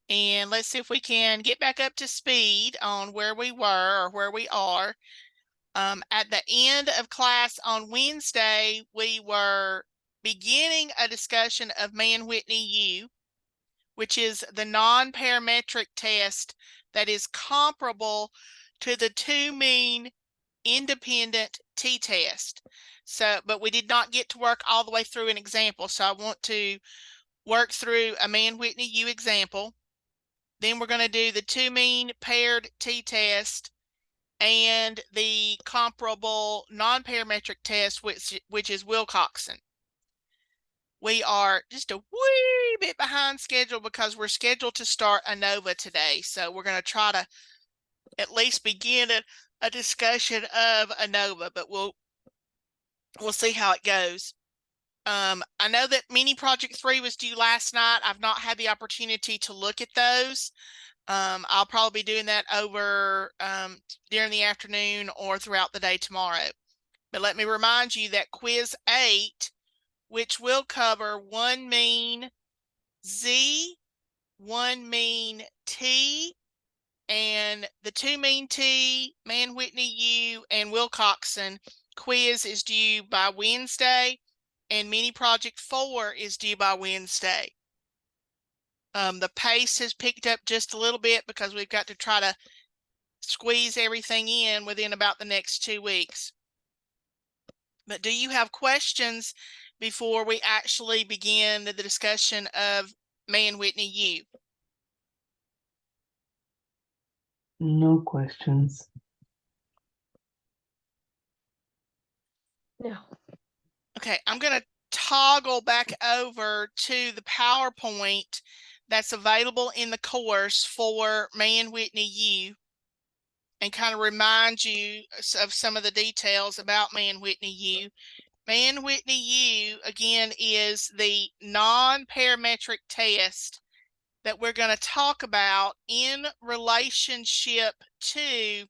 And let's see if we can get back up to speed on where we were or where we are. At the end of class on Wednesday, we were beginning a discussion of Mann-Whitney U, which is the non-parametric test that is comparable to the two-mean independent t-test. So, but we did not get to work all the way through an example. So I want to work through a Mann-Whitney U example. Then we're going to do the two-mean paired t-test and the comparable non-parametric test, which is Wilcoxon. We are just a wee bit behind schedule because we're scheduled to start ANOVA today. So we're going to try to at least begin a discussion of ANOVA, but we'll see how it goes. I know that mini project 3 was due last night. I've not had the opportunity to look at those. I'll probably be doing that over during the afternoon or throughout the day tomorrow. But let me remind you that quiz 8, which will cover one mean Z, one mean T, and the two mean T, Mann-Whitney U, and Wilcoxon quiz is due by Wednesday, and mini project 4 is due by Wednesday. The pace has picked up just a little bit because we've got to try to squeeze everything in within about the next 2 weeks. But do you have questions before we actually begin the discussion of Mann-Whitney U? No questions. No. Okay, I'm going to toggle back over to the PowerPoint that's available in the course for Mann-Whitney U and kind of remind you of some of the details about Mann-Whitney U. Mann-Whitney U, again, is the non-parametric test that we're going to talk about in relationship to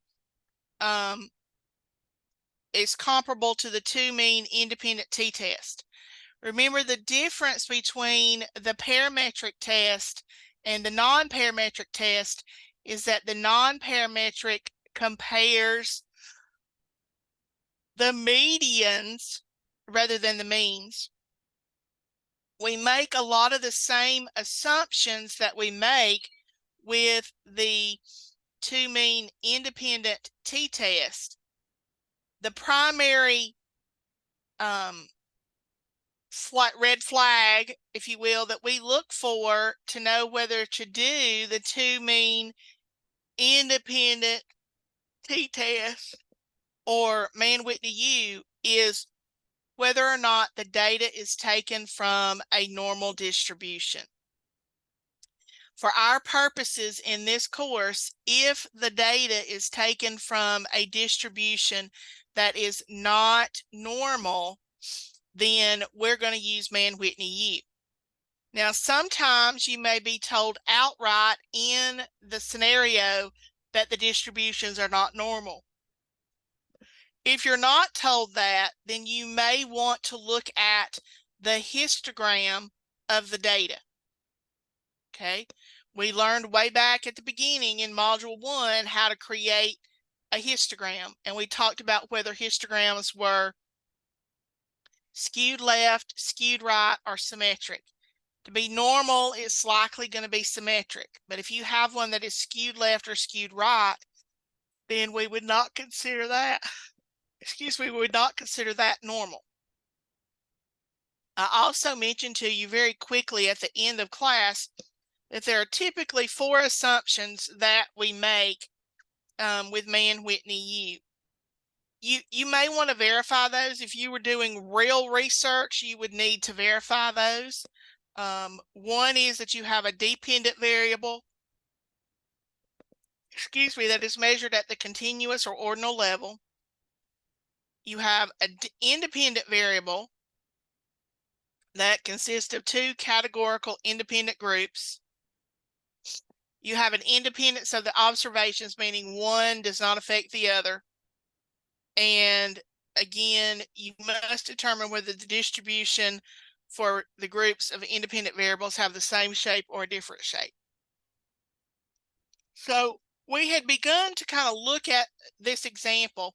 is comparable to the two-mean independent t-test. Remember, the difference between the parametric test and the non-parametric test is that the non-parametric compares the medians rather than the means. We make a lot of the same assumptions that we make with the two-mean independent t-test. The primary red flag, if you will, that we look for to know whether to do the two-mean independent t-test or Mann-Whitney U is whether or not the data is taken from a normal distribution. For our purposes in this course, if the data is taken from a distribution that is not normal, then we're going to use Mann-Whitney U. Now, sometimes you may be told outright in the scenario that the distributions are not normal. If you're not told that, then you may want to look at the histogram of the data. Okay, we learned way back at the beginning in Module 1 how to create a histogram, and we talked about whether histograms were skewed left, skewed right, or symmetric. To be normal, it's likely going to be symmetric, but if you have one that is skewed left or skewed right, then we would not consider that, we would not consider that normal. I also mentioned to you very quickly at the end of class that there are typically 4 assumptions that we make with Mann-Whitney U. You may want to verify those. If you were doing real research, you would need to verify those. One is that you have a dependent variable, that is measured at the continuous or ordinal level. You have an independent variable that consists of 2 categorical independent groups. You have an independence of the observations, meaning one does not affect the other. And again, you must determine whether the distribution for the groups of independent variables have the same shape or a different shape. So we had begun to kind of look at this example.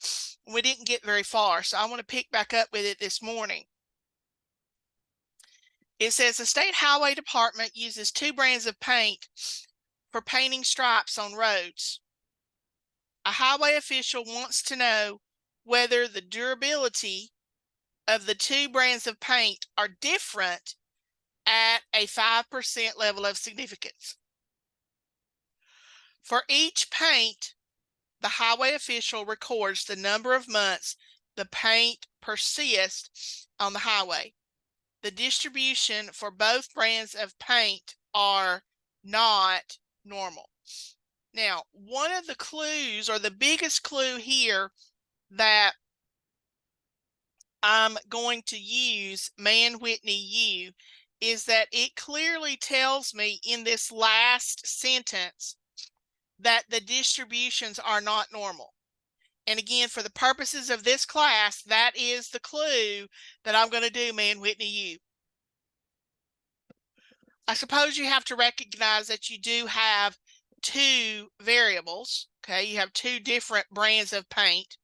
We didn't get very far, so I want to pick back up with it this morning. It says the state highway department uses 2 brands of paint for painting stripes on roads. A highway official wants to know whether the durability of the 2 brands of paint are different at a 5% level of significance. For each paint, the highway official records the number of months the paint persists on the highway. The distribution for both brands of paint are not normal. Now, one of the clues, or the biggest clue here that I'm going to use Mann-Whitney U, is that it clearly tells me in this last sentence that the distributions are not normal. And again, for the purposes of this class, that is the clue that I'm going to do Mann-Whitney U. I suppose you have to recognize that you do have 2 variables. Okay, you have 2 different brands of paint.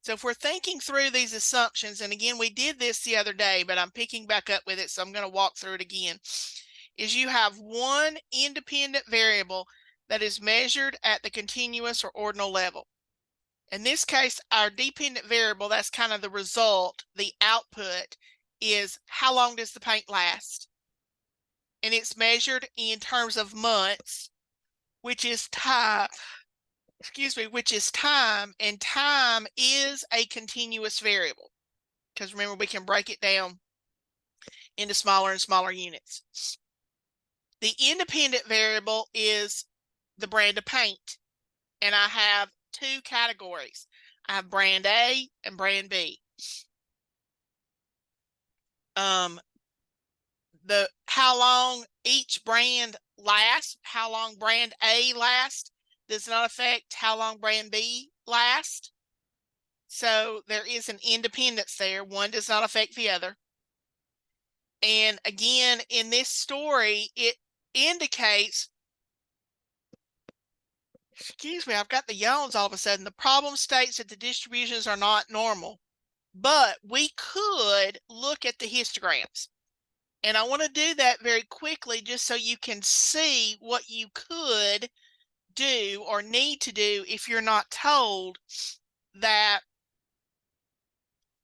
So if we're thinking through these assumptions, and again, we did this the other day, but I'm picking back up with it, so I'm going to walk through it again, is you have one independent variable that is measured at the continuous or ordinal level. In this case, our dependent variable, that's kind of the result, the output, is how long does the paint last? And it's measured in terms of months, which is time. Which is time, and time is a continuous variable, because remember, we can break it down into smaller and smaller units. The independent variable is the brand of paint, and I have 2 categories. I have brand A and brand B. The how long each brand lasts, how long brand A lasts, does not affect how long brand B lasts. So there is an independence there. One does not affect the other. And again, in this story, it indicates, I've got the yawns all of a sudden. The problem states that the distributions are not normal, but we could look at the histograms. And I want to do that very quickly just so you can see what you could do or need to do if you're not told that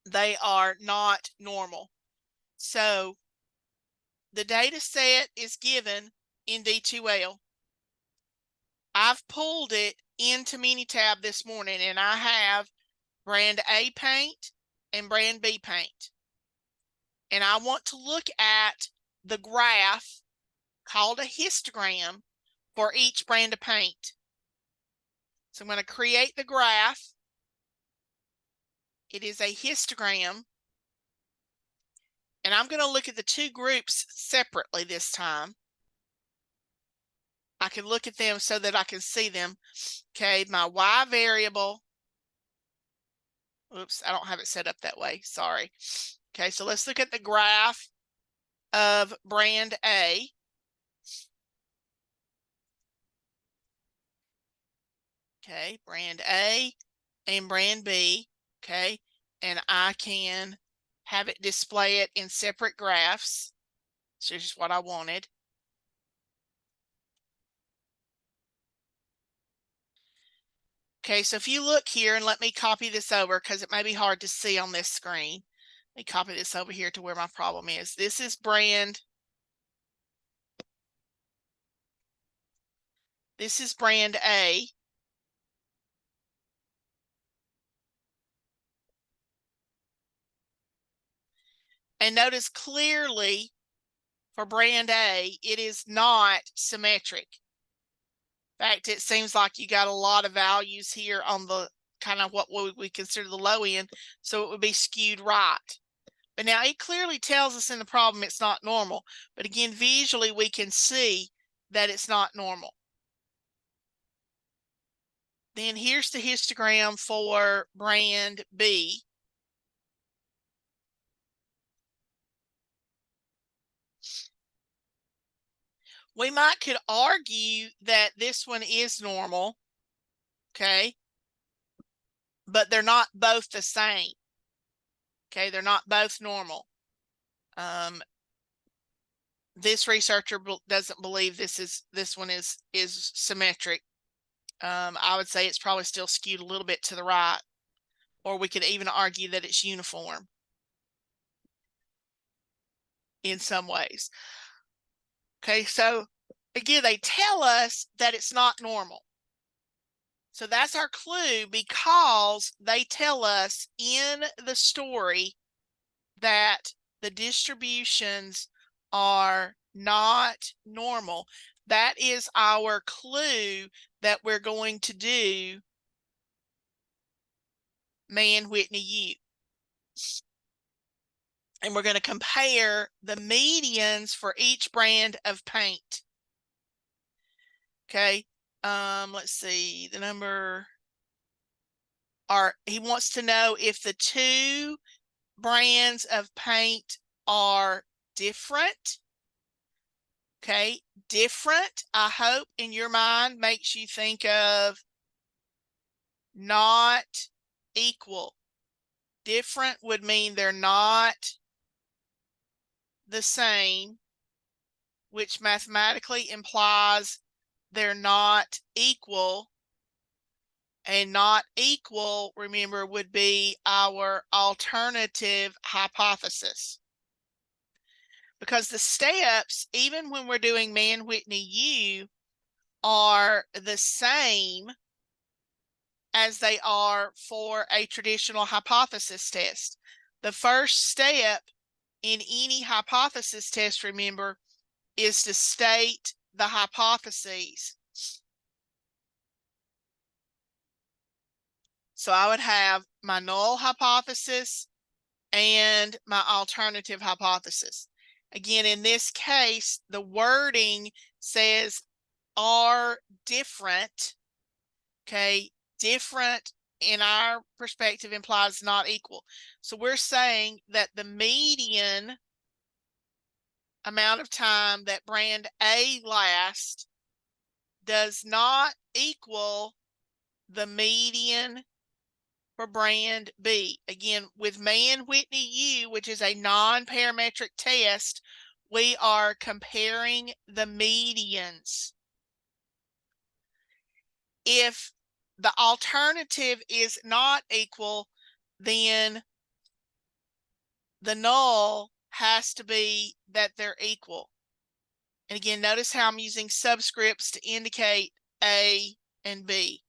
they are not normal. So the data set is given in D2L. I've pulled it into Minitab this morning, and I have brand A paint and brand B paint. And I want to look at the graph called a histogram for each brand of paint. So I'm going to create the graph. It is a histogram. And I'm going to look at the 2 groups separately this time. I can look at them so that I can see them. Okay, my Y variable. Oops, I don't have it set up that way. Sorry. Okay, so let's look at the graph of brand A. Okay, brand A and brand B. Okay, and I can have it display it in separate graphs. So this is what I wanted. Okay, so if you look here, and let me copy this over because it may be hard to see on this screen. Let me copy this over here to where my problem is. This is brand. This is brand A. And notice clearly for brand A, it is not symmetric. In fact, it seems like you got a lot of values here on the kind of what we consider the low end, so it would be skewed right. But now it clearly tells us in the problem it's not normal. But again, visually we can see that it's not normal. Then here's the histogram for brand B. We could argue that this one is normal, okay? But they're not both the same. Okay, they're not both normal. This researcher doesn't believe this one is symmetric. I would say it's probably still skewed a little bit to the right, or we could even argue that it's uniform in some ways. Okay, so again, they tell us that it's not normal. So that's our clue, because they tell us in the story that the distributions are not normal. That is our clue that we're going to do Mann-Whitney U. And we're going to compare the medians for each brand of paint. Okay. Let's see. The number he wants to know if the two brands of paint are different. Okay. Different, I hope in your mind makes you think of not equal. Different would mean they're not the same, which mathematically implies they're not equal. And not equal, remember, would be our alternative hypothesis. Because the steps, even when we're doing Mann-Whitney U, are the same as they are for a traditional hypothesis test. The first step in any hypothesis test, remember, is to state the hypotheses. So I would have my null hypothesis and my alternative hypothesis. Again, in this case, the wording says are different. Okay, different in our perspective implies not equal. So we're saying that the median amount of time that brand A lasts does not equal the median for brand B. Again, with Mann-Whitney U, which is a non-parametric test, we are comparing the medians. If the alternative is not equal, then the null has to be that they're equal. And again, notice how I'm using subscripts to indicate A and B,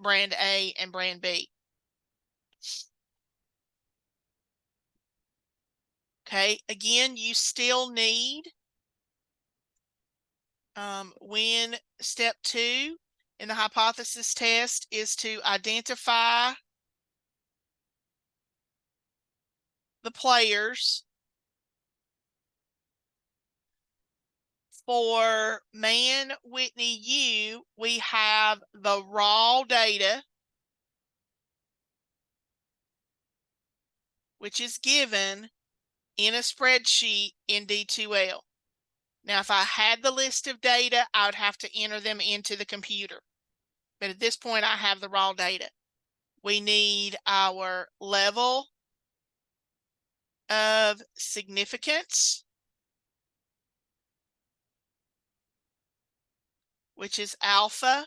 brand A and brand B. Okay, again, you still need, when step 2 in the hypothesis test is to identify the players. For Mann-Whitney U, we have the raw data, which is given in a spreadsheet in D2L. Now, if I had the list of data, I would have to enter them into the computer. But at this point, I have the raw data. We need our level of significance, which is alpha.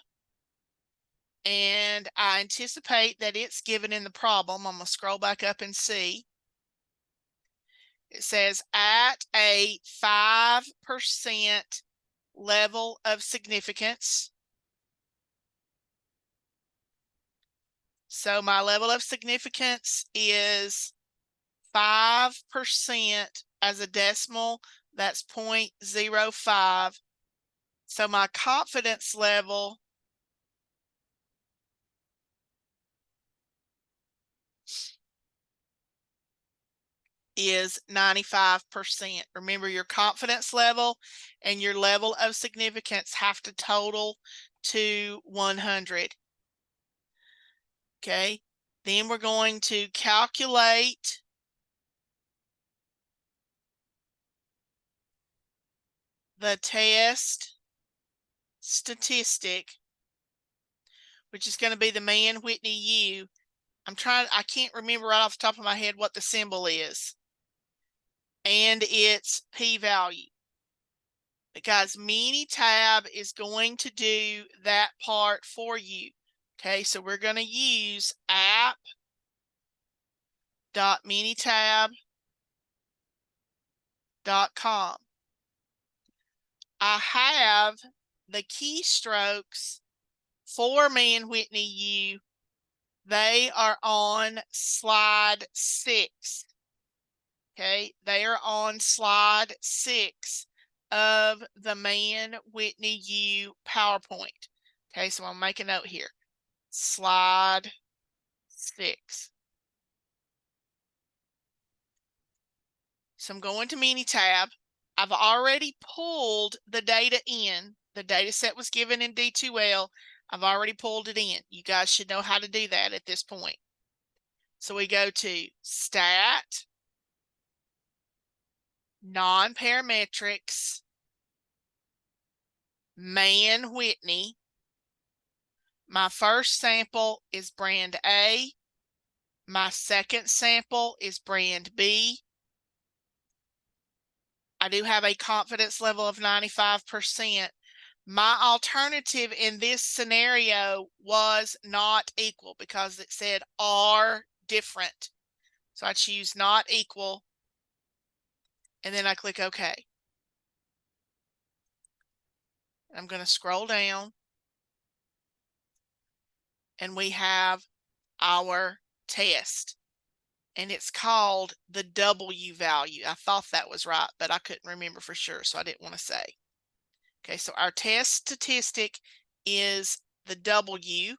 And I anticipate that it's given in the problem. I'm going to scroll back up and see. It says at a 5% level of significance. So my level of significance is 5% as a decimal. That's 0.05. So my confidence level is 95%. Remember, your confidence level and your level of significance have to total to 100. Okay, then we're going to calculate the test statistic, which is going to be the Mann-Whitney U. I can't remember right off the top of my head what the symbol is. And its p-value. But guys, Minitab is going to do that part for you. Okay, so we're going to use app.minitab.com. I have the keystrokes for Mann-Whitney U. They are on slide 6. Okay, they are on slide 6 of the Mann-Whitney U PowerPoint. Okay, so I'll make a note here. Slide 6. So I'm going to Minitab. I've already pulled the data in. The data set was given in D2L. I've already pulled it in. You guys should know how to do that at this point. So we go to Stat, Non-Parametrics, Mann-Whitney. My first sample is brand A. My second sample is brand B. I do have a confidence level of 95%. My alternative in this scenario was not equal because it said are different. So I choose not equal, and then I click OK. I'm going to scroll down, and we have our test. And it's called the W value. I thought that was right, but I couldn't remember for sure, so I didn't want to say. Okay, so our test statistic is the W.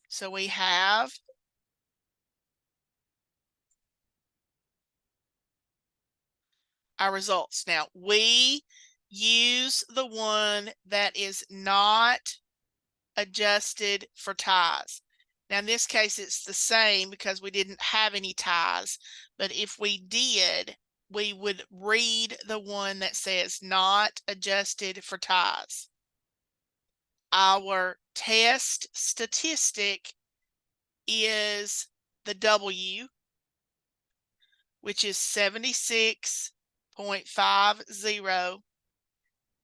So we have our results. Now, we use the one that is not adjusted for ties. Now, in this case, it's the same because we didn't have any ties. But if we did, we would read the one that says not adjusted for ties. Our test statistic is the W, which is 76.50.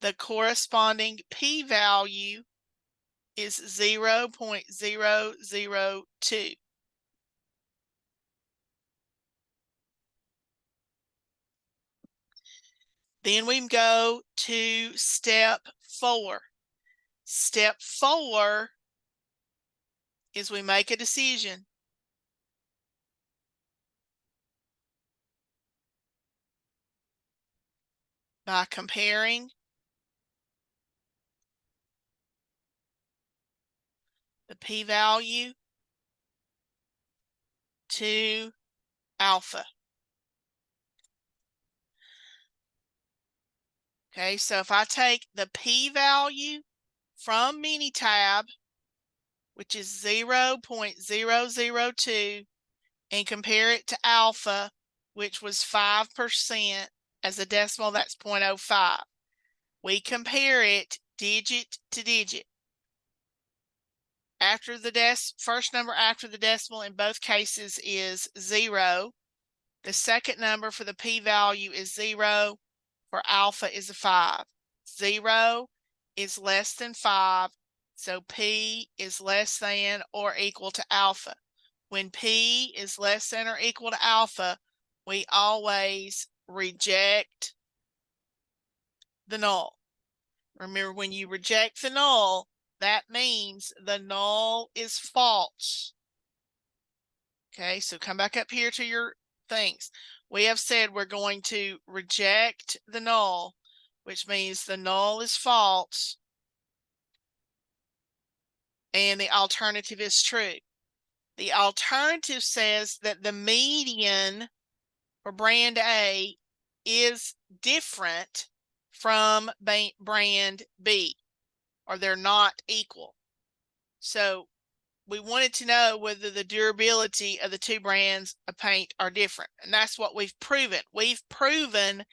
The corresponding p-value is 0.002. Then we go to step 4. Step 4 is we make a decision. By comparing the p-value to alpha. Okay, so if I take the p-value from Minitab, which is 0.002, and compare it to alpha, which was 5%, as a decimal, that's 0.05. We compare it digit to digit. After the first number after the decimal in both cases is 0. The second number for the p-value is 0. For alpha is a 5. 0 is less than 5, so p is less than or equal to alpha. When p is less than or equal to alpha, we always reject the null. Remember, when you reject the null, that means the null is false. Okay, so come back up here to your things. We have said we're going to reject the null, which means the null is false and the alternative is true. The alternative says that the median for brand A is different from brand B, or they're not equal. So we wanted to know whether the durability of the two brands of paint are different. And that's what we've proven. We've proven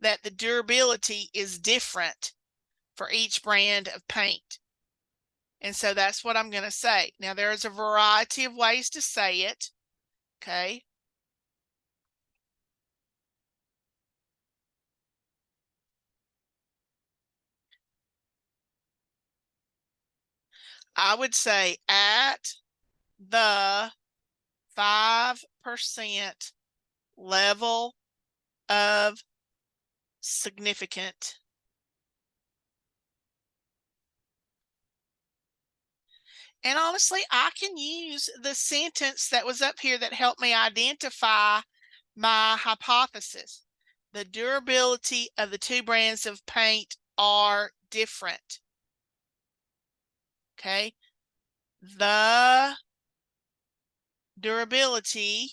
that the durability is different for each brand of paint. And so that's what I'm going to say. Now, there's a variety of ways to say it. Okay. I would say at the 5% level of significant. And honestly, I can use the sentence that was up here that helped me identify my hypothesis. The durability of the two brands of paint are different. Okay. The durability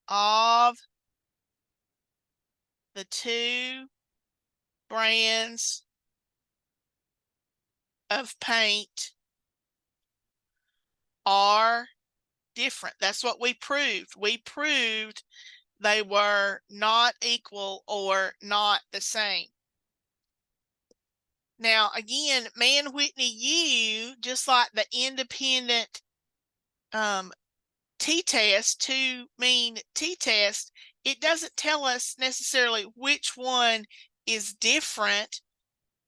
of the two brands of paint are different. That's what we proved. We proved they were not equal or not the same. Now, again, Mann-Whitney U, just like the independent t-test, two-mean t-test, it doesn't tell us necessarily which one is different,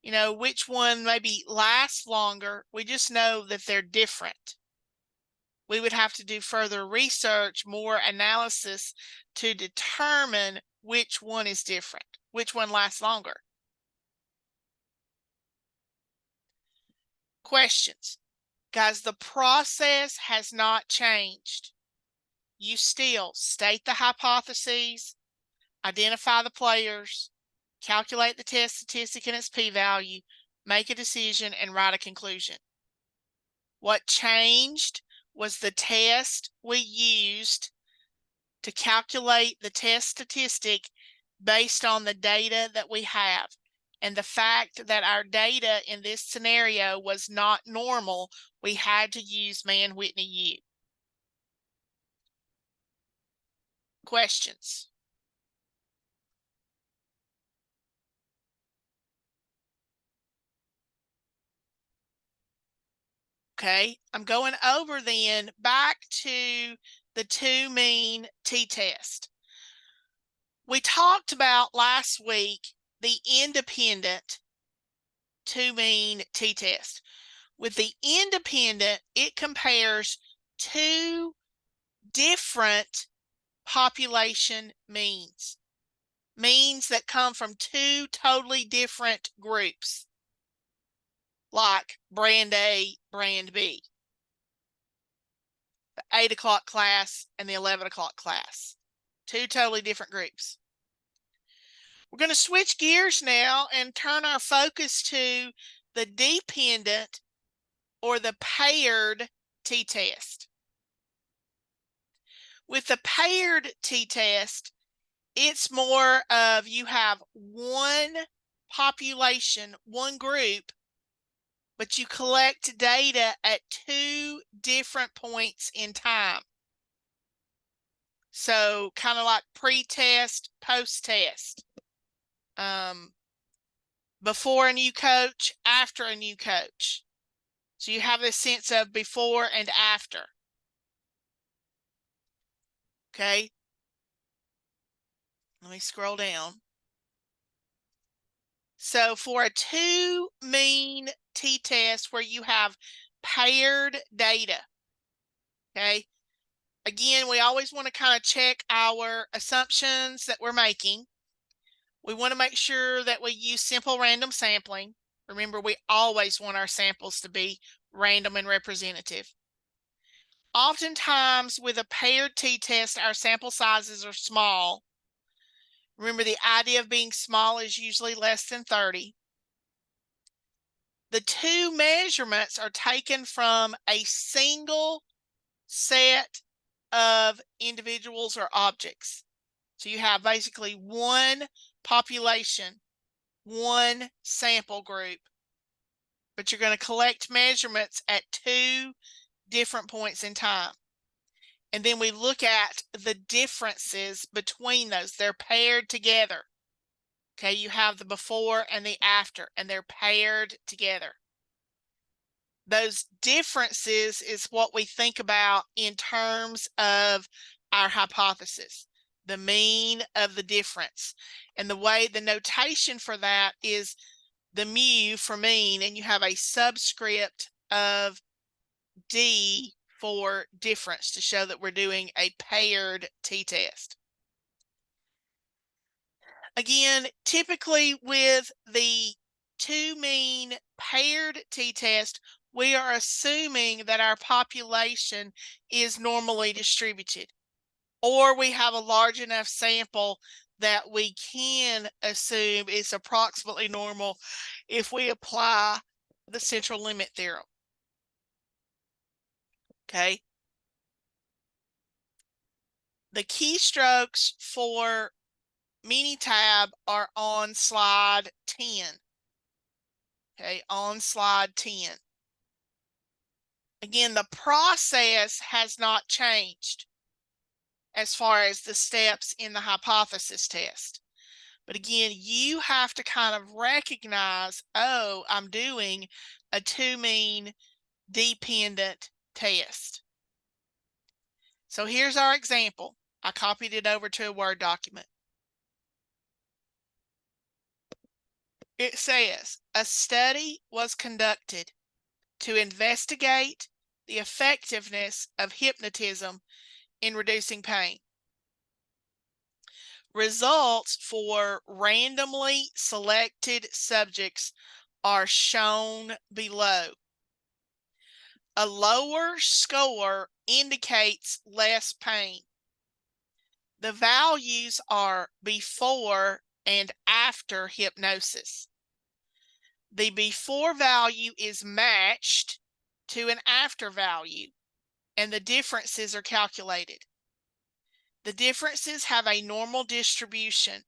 which one maybe lasts longer. We just know that they're different. We would have to do further research, more analysis to determine which one is different, which one lasts longer. Questions. Guys, the process has not changed. You still state the hypotheses, identify the players, calculate the test statistic and its p-value, make a decision, and write a conclusion. What changed was the test we used to calculate the test statistic based on the data that we have. And the fact that our data in this scenario was not normal, we had to use Mann-Whitney U. Questions? Okay, I'm going over then back to the two-mean t-test. We talked about last week the independent two-mean t-test. With the independent, it compares two different population means that come from two totally different groups, like brand A, brand B, the 8 o'clock class and the 11 o'clock class, two totally different groups. We're going to switch gears now and turn our focus to the dependent or the paired t-test. With the paired t-test, it's more of you have one population, one group, but you collect data at two different points in time. So kind of like pre-test, post-test. Before a new coach, after a new coach. So you have this sense of before and after. Okay. Let me scroll down. So for a two-mean t-test where you have paired data, okay, again, we always want to kind of check our assumptions that we're making. We want to make sure that we use simple random sampling. Remember, we always want our samples to be random and representative. Oftentimes, with a paired t-test, our sample sizes are small. Remember, the idea of being small is usually less than 30. The two measurements are taken from a single set of individuals or objects. So you have basically one population, one sample group, but you're going to collect measurements at two different points in time. And then we look at the differences between those. They're paired together. Okay, you have the before and the after, and they're paired together. Those differences is what we think about in terms of our hypothesis, the mean of the difference. And the way the notation for that is the mu for mean, and you have a subscript of D for difference to show that we're doing a paired t-test. Again, typically with the two mean paired t-test, we are assuming that our population is normally distributed, or we have a large enough sample that we can assume it's approximately normal if we apply the central limit theorem. Okay. The keystrokes for Minitab are on slide 10. Okay, on slide 10. Again, the process has not changed as far as the steps in the hypothesis test. But again, you have to kind of recognize, oh, I'm doing a two mean dependent test. So here's our example. I copied it over to a Word document. It says, a study was conducted to investigate the effectiveness of hypnotism in reducing pain. Results for randomly selected subjects are shown below. A lower score indicates less pain. The values are before and after hypnosis. The before value is matched to an after value, and the differences are calculated. The differences have a normal distribution.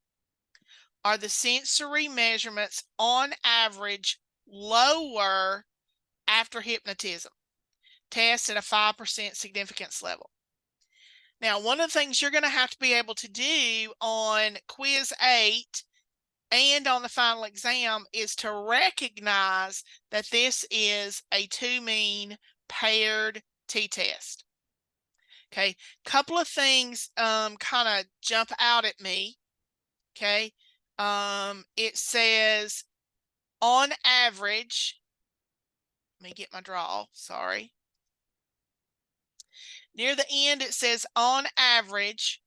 Are the sensory measurements on average lower after hypnotism? Test at a 5% significance level. Now, one of the things you're going to have to be able to do on quiz 8 and on the final exam is to recognize that this is a two mean paired t-test. Okay, couple of things kind of jump out at me. Okay, it says on average, let me get my draw, sorry. Near the end it says on average.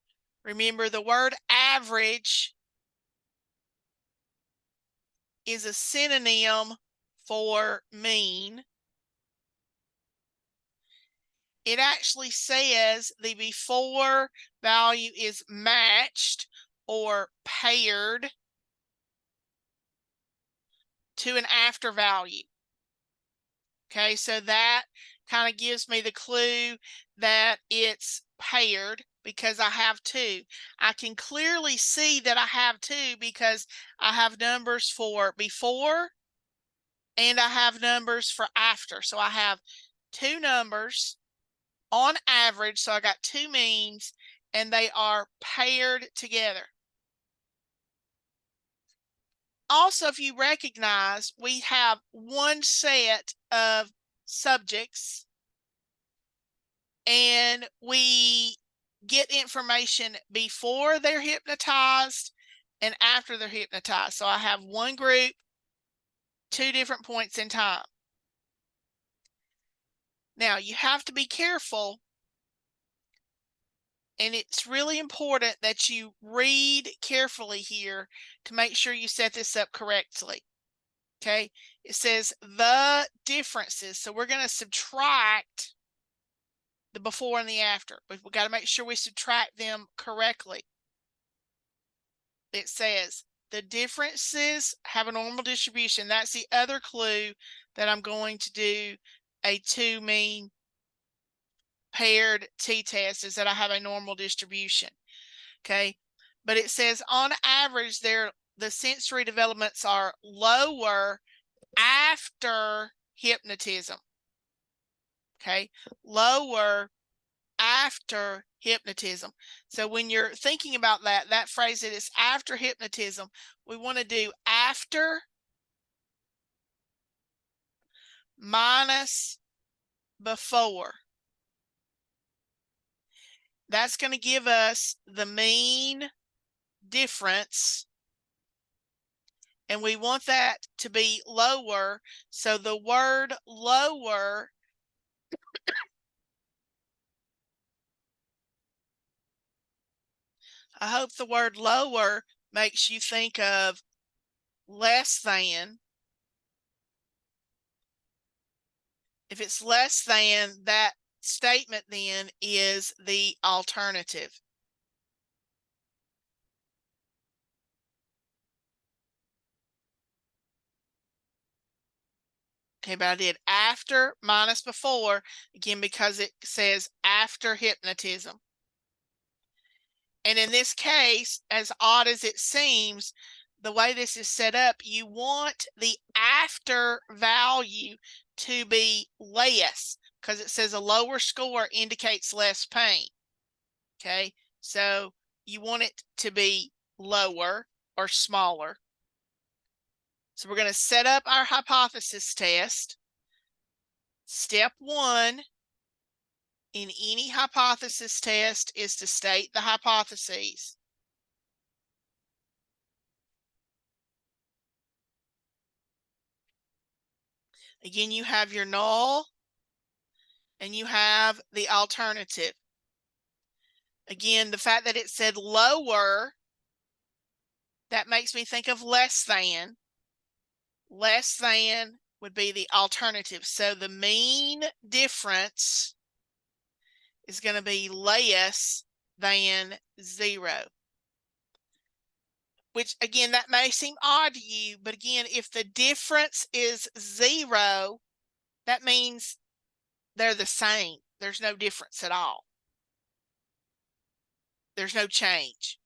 Remember, the word average is a synonym for mean. It actually says the before value is matched or paired to an after value. Okay, so that kind of gives me the clue that it's paired because I have two. I can clearly see that I have two because I have numbers for before and I have numbers for after. So I have two numbers on average, so I got two means, and they are paired together. Also, if you recognize, we have one set of subjects, and we get information before they're hypnotized and after they're hypnotized. So I have one group, two different points in time. Now, you have to be careful, and it's really important that you read carefully here to make sure you set this up correctly. Okay, it says the differences. So we're going to subtract the before and the after, but we've got to make sure we subtract them correctly. It says the differences have a normal distribution. That's the other clue that I'm going to do a two mean paired t-test, is that I have a normal distribution. Okay, but it says on average the sensory developments are lower after hypnotism. Okay, lower after hypnotism. So when you're thinking about that phrase that is after hypnotism, we want to do after minus before. That's going to give us the mean difference, and we want that to be lower. So the word lower I hope the word lower makes you think of less than. If it's less than, that statement then is the alternative. Okay, but I did after minus before, again, because it says after hypnotism. And in this case, as odd as it seems, the way this is set up, you want the after value to be less, because it says a lower score indicates less pain. Okay, so you want it to be lower or smaller. So we're going to set up our hypothesis test. Step 1 in any hypothesis test is to state the hypotheses. Again, you have your null and you have the alternative. Again, the fact that it said lower, that makes me think of less than. Less than would be the alternative. So the mean difference is going to be less than 0. Which, again, that may seem odd to you, but again, if the difference is 0, that means they're the same. There's no difference at all. There's no change.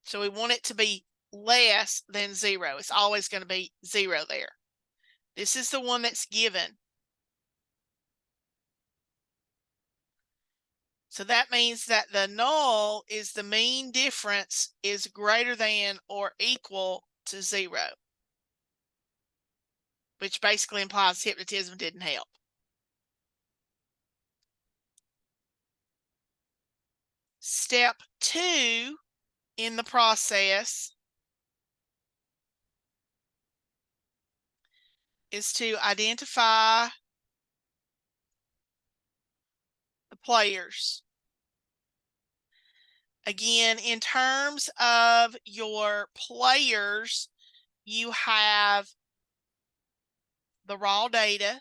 So we want it to be less than 0. It's always going to be 0 there. This is the one that's given. So that means that the null is the mean difference is greater than or equal to 0, which basically implies hypnotism didn't help. Step 2 in the process is to identify the players. Again, in terms of your players, you have the raw data.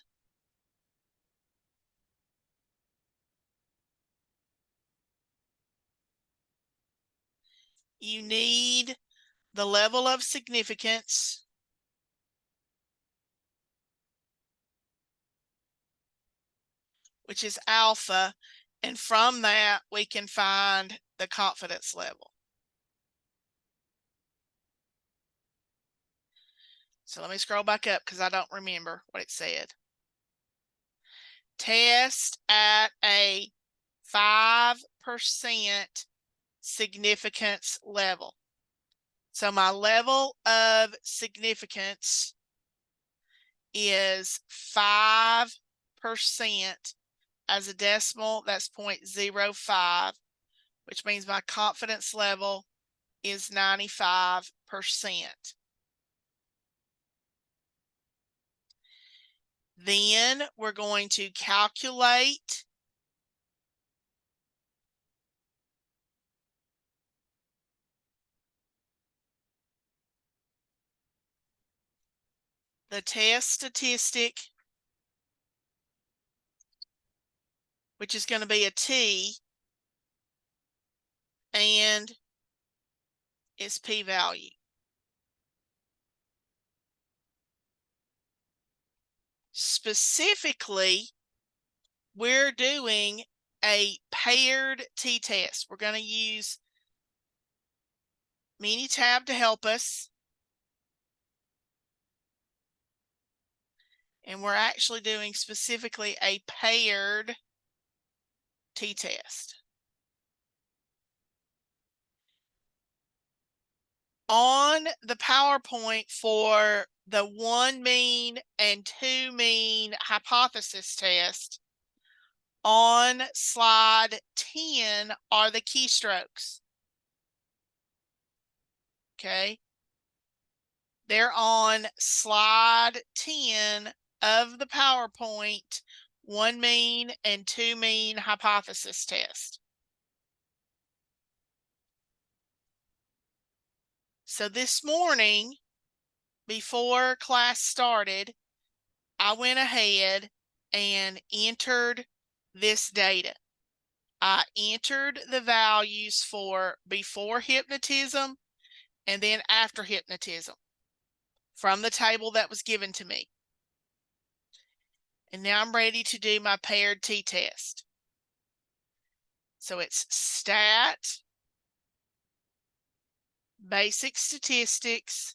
You need the level of significance. Which is alpha, and from that we can find the confidence level. So let me scroll back up because I don't remember what it said. Test at a 5% significance level. So my level of significance is 5%. As a decimal, that's 0.05, which means my confidence level is 95%. Then we're going to calculate the test statistic, which is going to be a t, and its p-value. Specifically, we're doing a paired t-test. We're going to use Minitab to help us. And we're actually doing specifically a paired t-test. On the PowerPoint for the 1 mean and 2 mean hypothesis test, on slide 10 are the keystrokes. Okay. They're on slide 10 of the PowerPoint 1 mean and 2 mean hypothesis test. So this morning, before class started, I went ahead and entered this data. I entered the values for before hypnotism and then after hypnotism from the table that was given to me. And now I'm ready to do my paired t-test. So it's stat, basic statistics,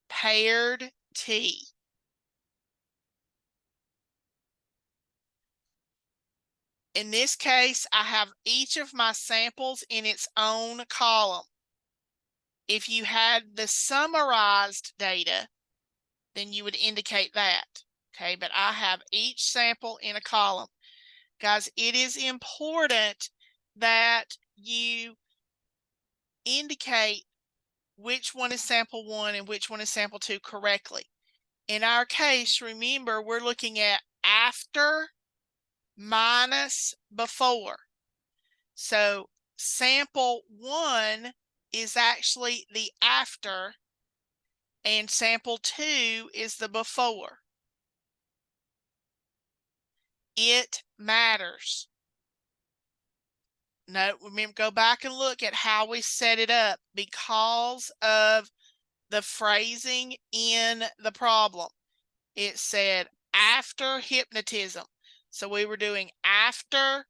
paired t. In this case, I have each of my samples in its own column. If you had the summarized data, then you would indicate that. Okay, but I have each sample in a column. Guys, it is important that you indicate which one is sample 1 and which one is sample 2 correctly. In our case, remember, we're looking at after minus before. So sample 1 is actually the after, and sample 2 is the before. It matters. No, remember, go back and look at how we set it up because of the phrasing in the problem. It said after hypnotism. So we were doing after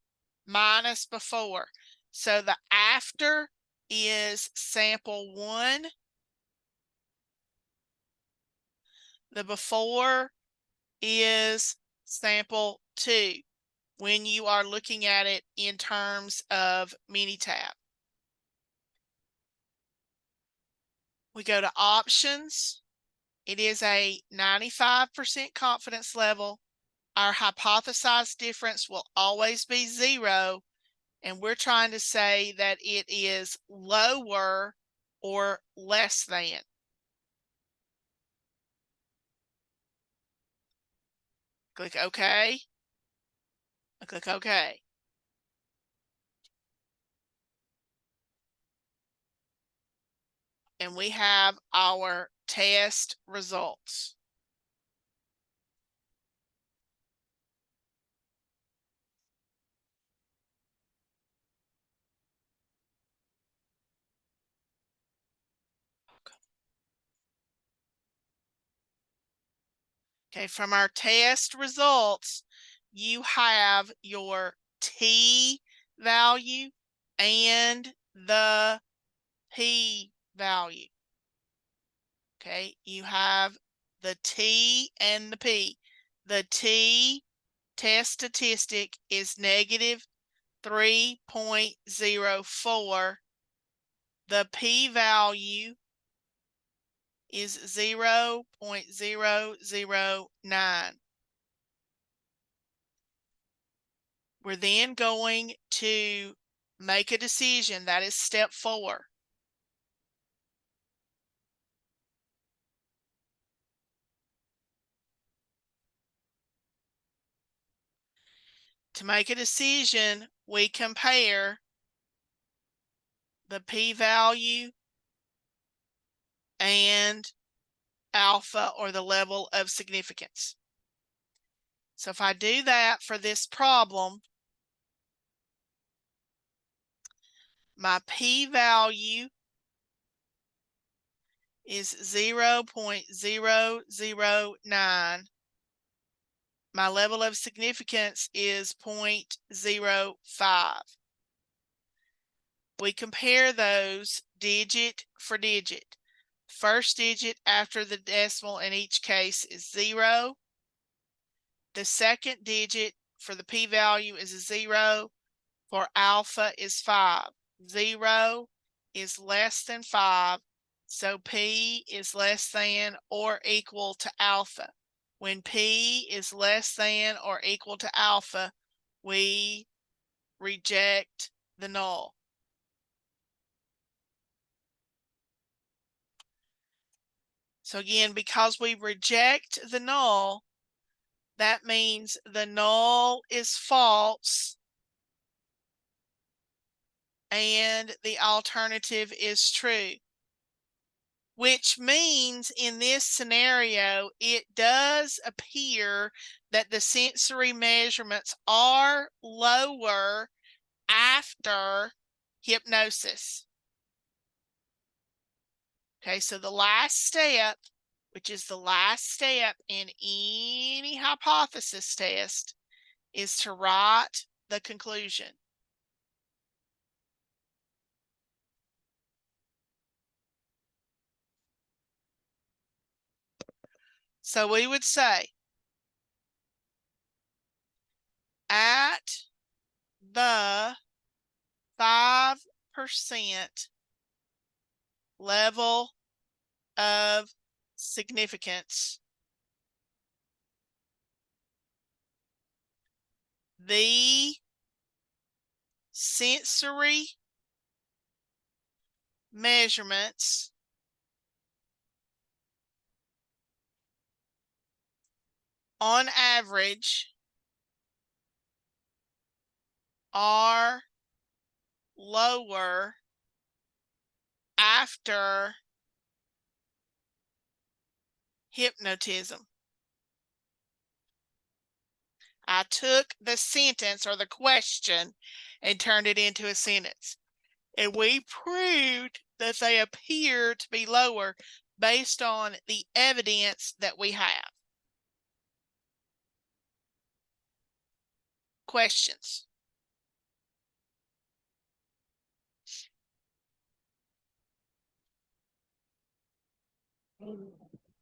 minus before. So the after is sample 1. The before is sample 2 when you are looking at it in terms of Minitab. We go to options. It is a 95% confidence level. Our hypothesized difference will always be 0, and we're trying to say that it is lower or less than. Click OK. I click OK. And we have our test results. Okay, from our test results, you have your t value and the p value. Okay, you have the t and the p. The t test statistic is negative 3.04. The p value is 0.009. We're then going to make a decision. That is step 4. To make a decision, we compare the p-value and alpha, or the level of significance. So if I do that for this problem, my p-value is 0.009. My level of significance is 0.05. We compare those digit for digit. First digit after the decimal in each case is 0. The second digit for the p-value is 0, for alpha is 5. 0 is less than 5, so p is less than or equal to alpha. When p is less than or equal to alpha, we reject the null. So again, because we reject the null, that means the null is false and the alternative is true. Which means in this scenario, it does appear that the sensory measurements are lower after hypnosis. Okay, so the last step, which is the last step in any hypothesis test, is to write the conclusion. So we would say at the 5% level of significance, the sensory measurements on average are lower after hypnotism. I took the sentence or the question and turned it into a sentence. And we proved that they appear to be lower based on the evidence that we have. Questions?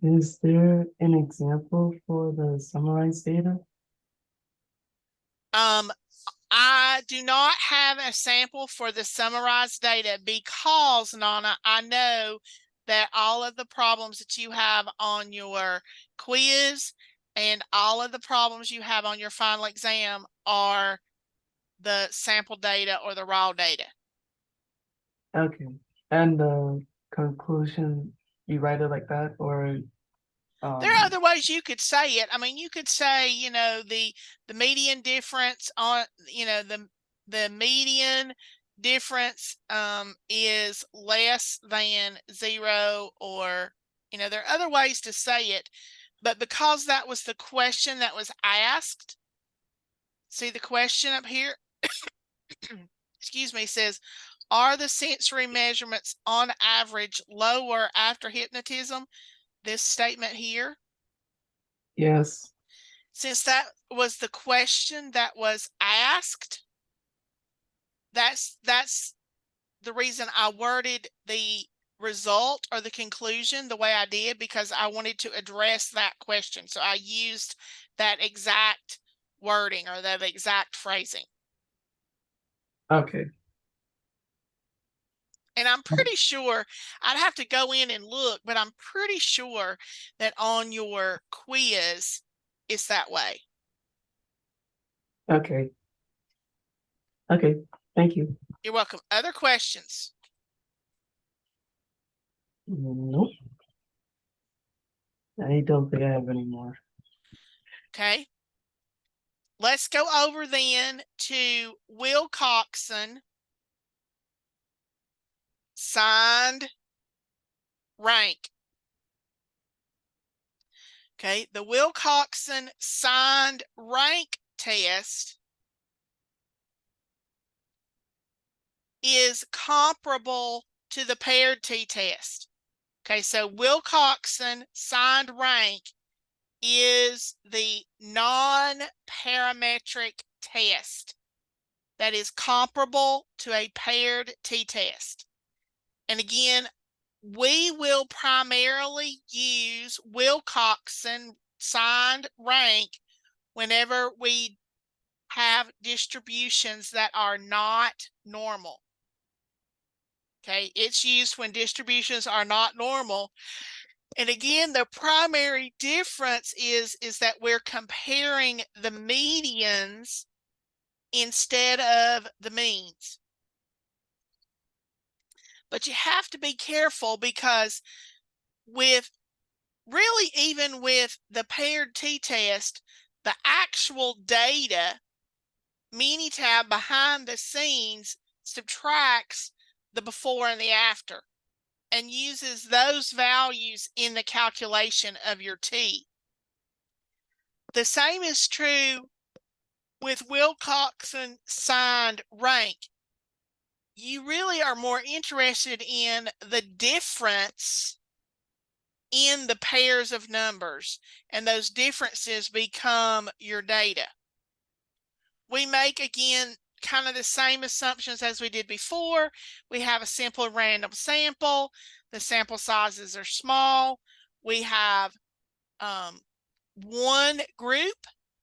Is there an example for the summarized data? I do not have a sample for the summarized data because, Nana, I know that all of the problems that you have on your quiz and all of the problems you have on your final exam are the sample data or the raw data. Okay. And the conclusion, you write it like that, or there are other ways you could say it. I mean, you could say, you know, the median difference on, you know, the median difference is less than 0, or, you know, there are other ways to say it, but because that was the question that was asked, see the question up here, excuse me, says, are the sensory measurements on average lower after hypnotism? This statement here. yes. Since that was the question that was asked, that's the reason I worded the result or the conclusion the way I did, because I wanted to address that question. So I used that exact wording or that exact phrasing. Okay. And I'm pretty sure, I'd have to go in and look, but I'm pretty sure that on your quiz, it's that way. Okay. Okay. Thank you. You're welcome. Other questions? Nope. I don't think I have any more. Okay. Let's go over then to Wilcoxon signed rank. Okay, the Wilcoxon signed rank test is comparable to the paired t-test. Okay, so Wilcoxon signed rank is the non-parametric test that is comparable to a paired t-test. And again, we will primarily use Wilcoxon signed rank whenever we have distributions that are not normal. Okay, it's used when distributions are not normal. And again, the primary difference is that we're comparing the medians instead of the means. But you have to be careful because with really even with the paired t-test, the actual data, Minitab behind the scenes subtracts the before and the after and uses those values in the calculation of your t. The same is true with Wilcoxon signed rank. You really are more interested in the difference in the pairs of numbers, and those differences become your data. We make, again, kind of the same assumptions as we did before. We have a simple random sample. The sample sizes are small. We have one group,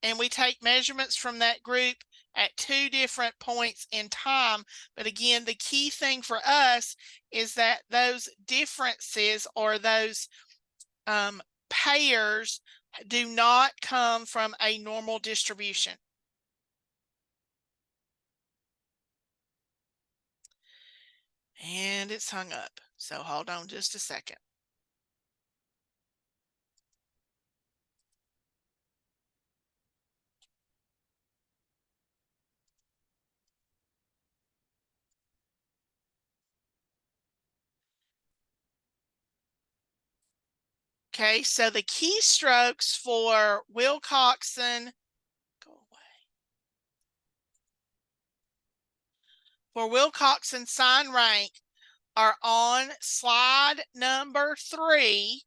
and we take measurements from that group at 2 different points in time. But again, the key thing for us is that those differences or those pairs do not come from a normal distribution. And it's hung up. So hold on just a second. Okay, so the keystrokes for Wilcoxon, go away. For Wilcoxon sign rank are on slide number 3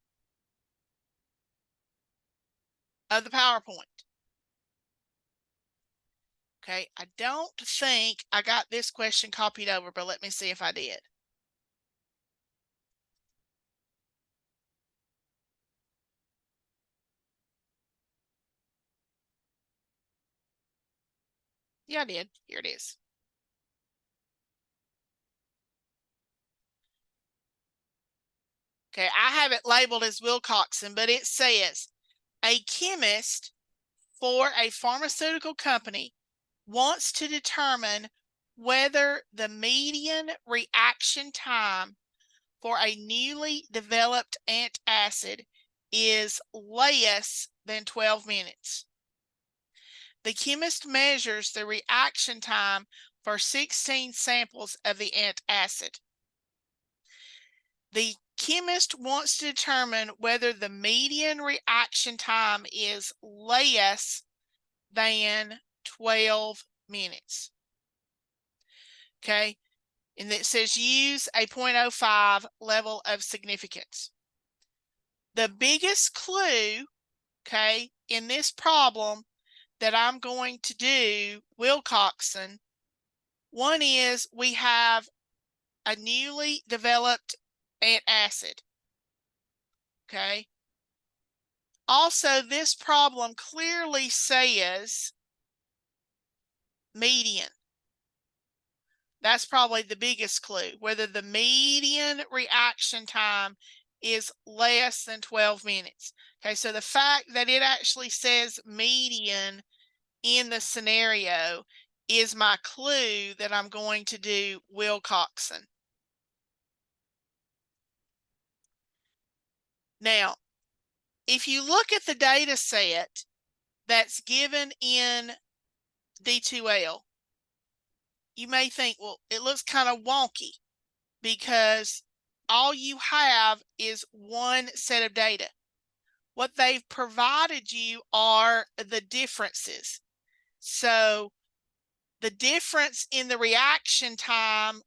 of the PowerPoint. Okay, I don't think I got this question copied over, but let me see if I did. Yeah, I did. Here it is. Okay, I have it labeled as Wilcoxon, but it says a chemist for a pharmaceutical company wants to determine whether the median reaction time for a newly developed antacid is less than 12 minutes. The chemist measures the reaction time for 16 samples of the antacid. The chemist wants to determine whether the median reaction time is less than 12 minutes. Okay, and it says use a 0.05 level of significance. The biggest clue, okay, in this problem that I'm going to do, Wilcoxon, one is we have a newly developed antacid. Okay. Also, this problem clearly says median. That's probably the biggest clue, whether the median reaction time is less than 12 minutes. Okay, so the fact that it actually says median in the scenario is my clue that I'm going to do Wilcoxon. Now, if you look at the data set that's given in D2L, you may think, well, it looks kind of wonky because all you have is one set of data. What they've provided you are the differences. So the difference in the reaction time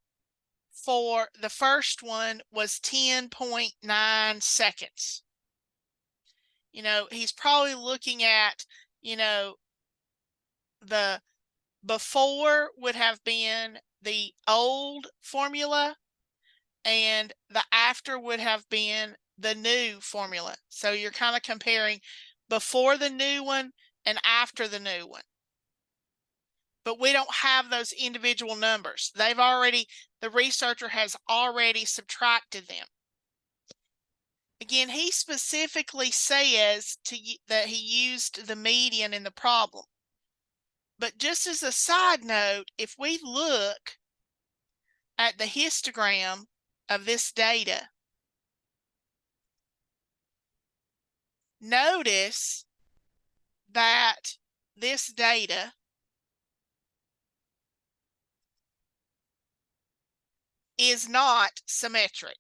for the first one was 10.9 seconds. You know, he's probably looking at, you know, the before would have been the old formula and the after would have been the new formula. So you're kind of comparing before the new one and after the new one. but we don't have those individual numbers. The researcher has already subtracted them. Again, he specifically says that he used the median in the problem. But just as a side note, if we look at the histogram of this data, notice that this data is not symmetric.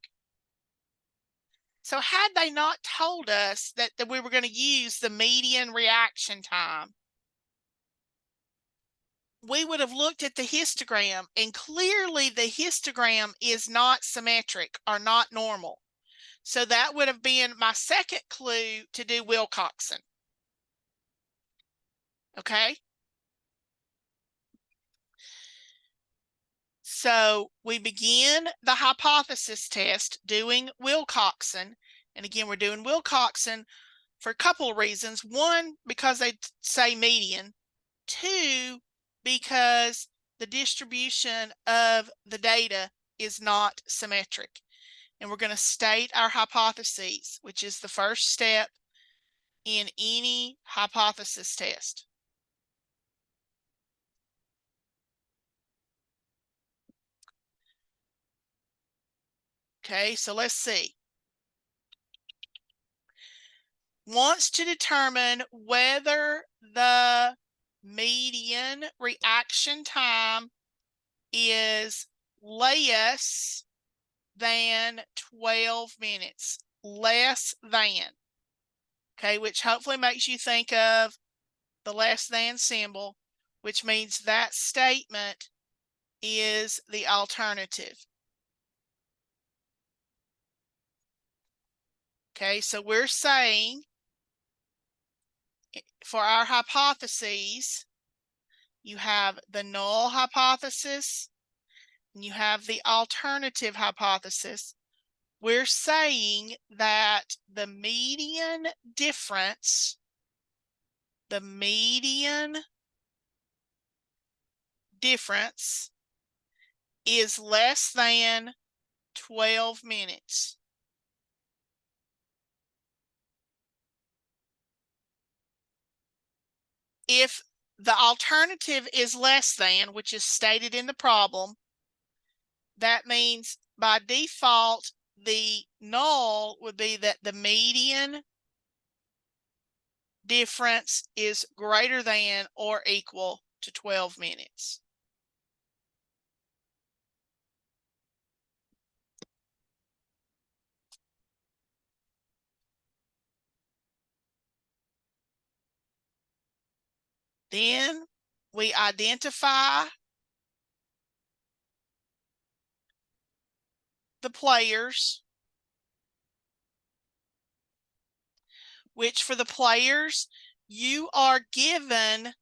So had they not told us that we were going to use the median reaction time, we would have looked at the histogram, and clearly the histogram is not symmetric or not normal. So that would have been my second clue to do Wilcoxon. Okay? So we begin the hypothesis test doing Wilcoxon. And again, we're doing Wilcoxon for a couple of reasons. One, because they say median. Two, because the distribution of the data is not symmetric. And we're going to state our hypotheses, which is the first step in any hypothesis test. Okay, so let's see. Wants to determine whether the median reaction time is less than 12 minutes. Less than. Okay, which hopefully makes you think of the less than symbol, which means that statement is the alternative. Okay, so we're saying for our hypotheses, you have the null hypothesis and you have the alternative hypothesis. We're saying that the median difference is less than 12 minutes. If the alternative is less than, which is stated in the problem, that means by default, the null would be that the median difference is greater than or equal to 12 minutes. Then we identify the players, which for the players, you are given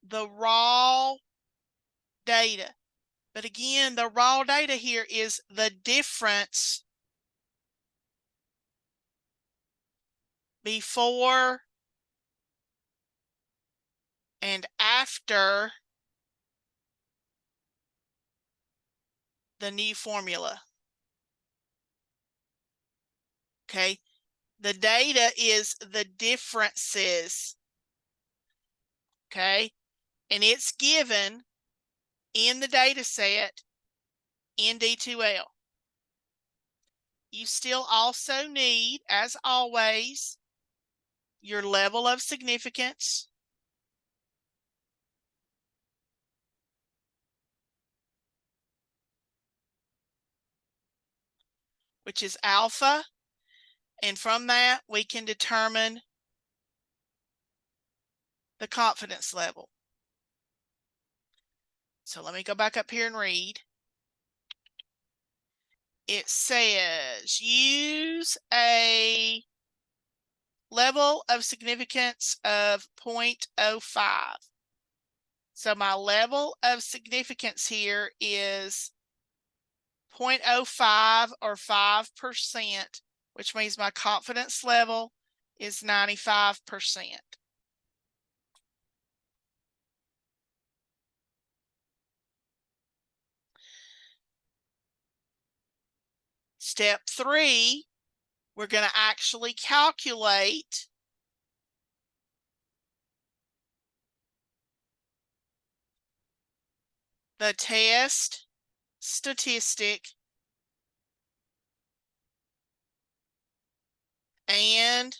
the raw data. But again, the raw data here is the difference before and after the new formula. Okay, the data is the differences. Okay, and it's given in the data set in D2L. You still also need, as always, your level of significance, which is alpha, and from that we can determine the confidence level. So let me go back up here and read. It says use a level of significance of 0.05. So my level of significance here is 0.05 or 5%, which means my confidence level is 95%. Step 3, we're going to actually calculate the test statistic and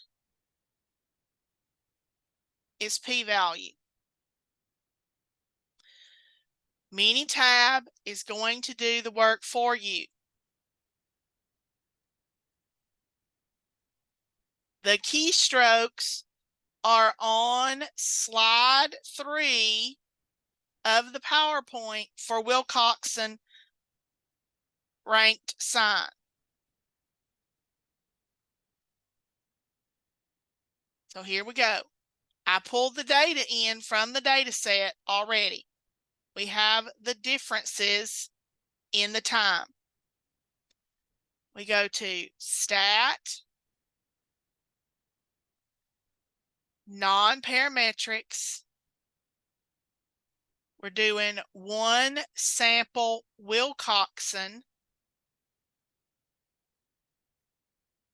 its p-value. Minitab is going to do the work for you. The keystrokes are on slide 3 of the PowerPoint for Wilcoxon ranked sign. So here we go. I pulled the data in from the data set already. We have the differences in the time. We go to Stat, Non-Parametrics. We're doing one sample Wilcoxon.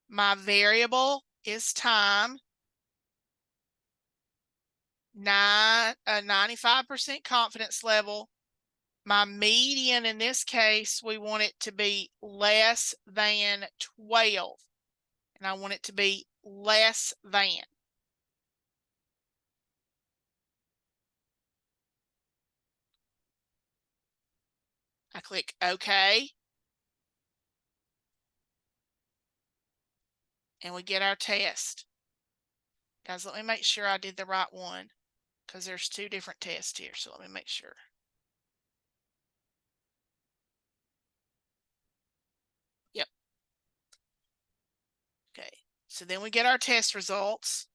My variable is time. 95% confidence level. My median in this case, we want it to be less than 12. And I want it to be less than. I click OK. And we get our test. Guys, let me make sure I did the right one, because there's 2 different tests here. So let me make sure. Yep. Okay. So then we get our test results.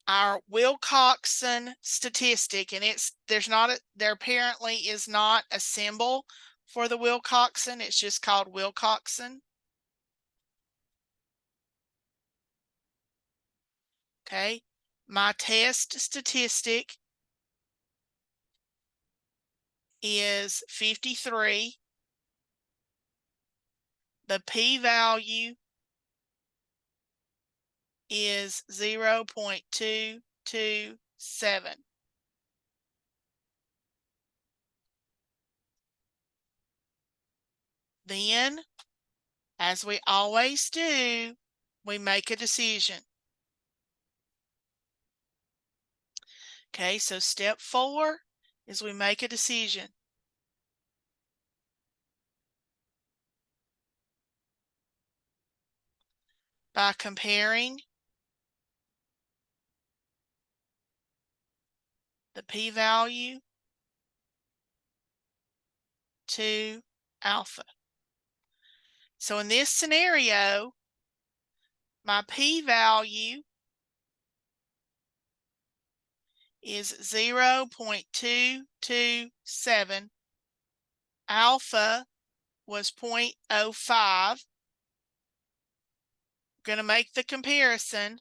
Our Wilcoxon statistic, and there apparently is not a symbol for the Wilcoxon. It's just called Wilcoxon. Okay. My test statistic is 53. The p-value is 0.227. Then, as we always do, we make a decision. Okay, so step 4 is we make a decision. By comparing the p-value to alpha. So in this scenario, my p-value is 0.227. Alpha was 0.05. We're going to make the comparison.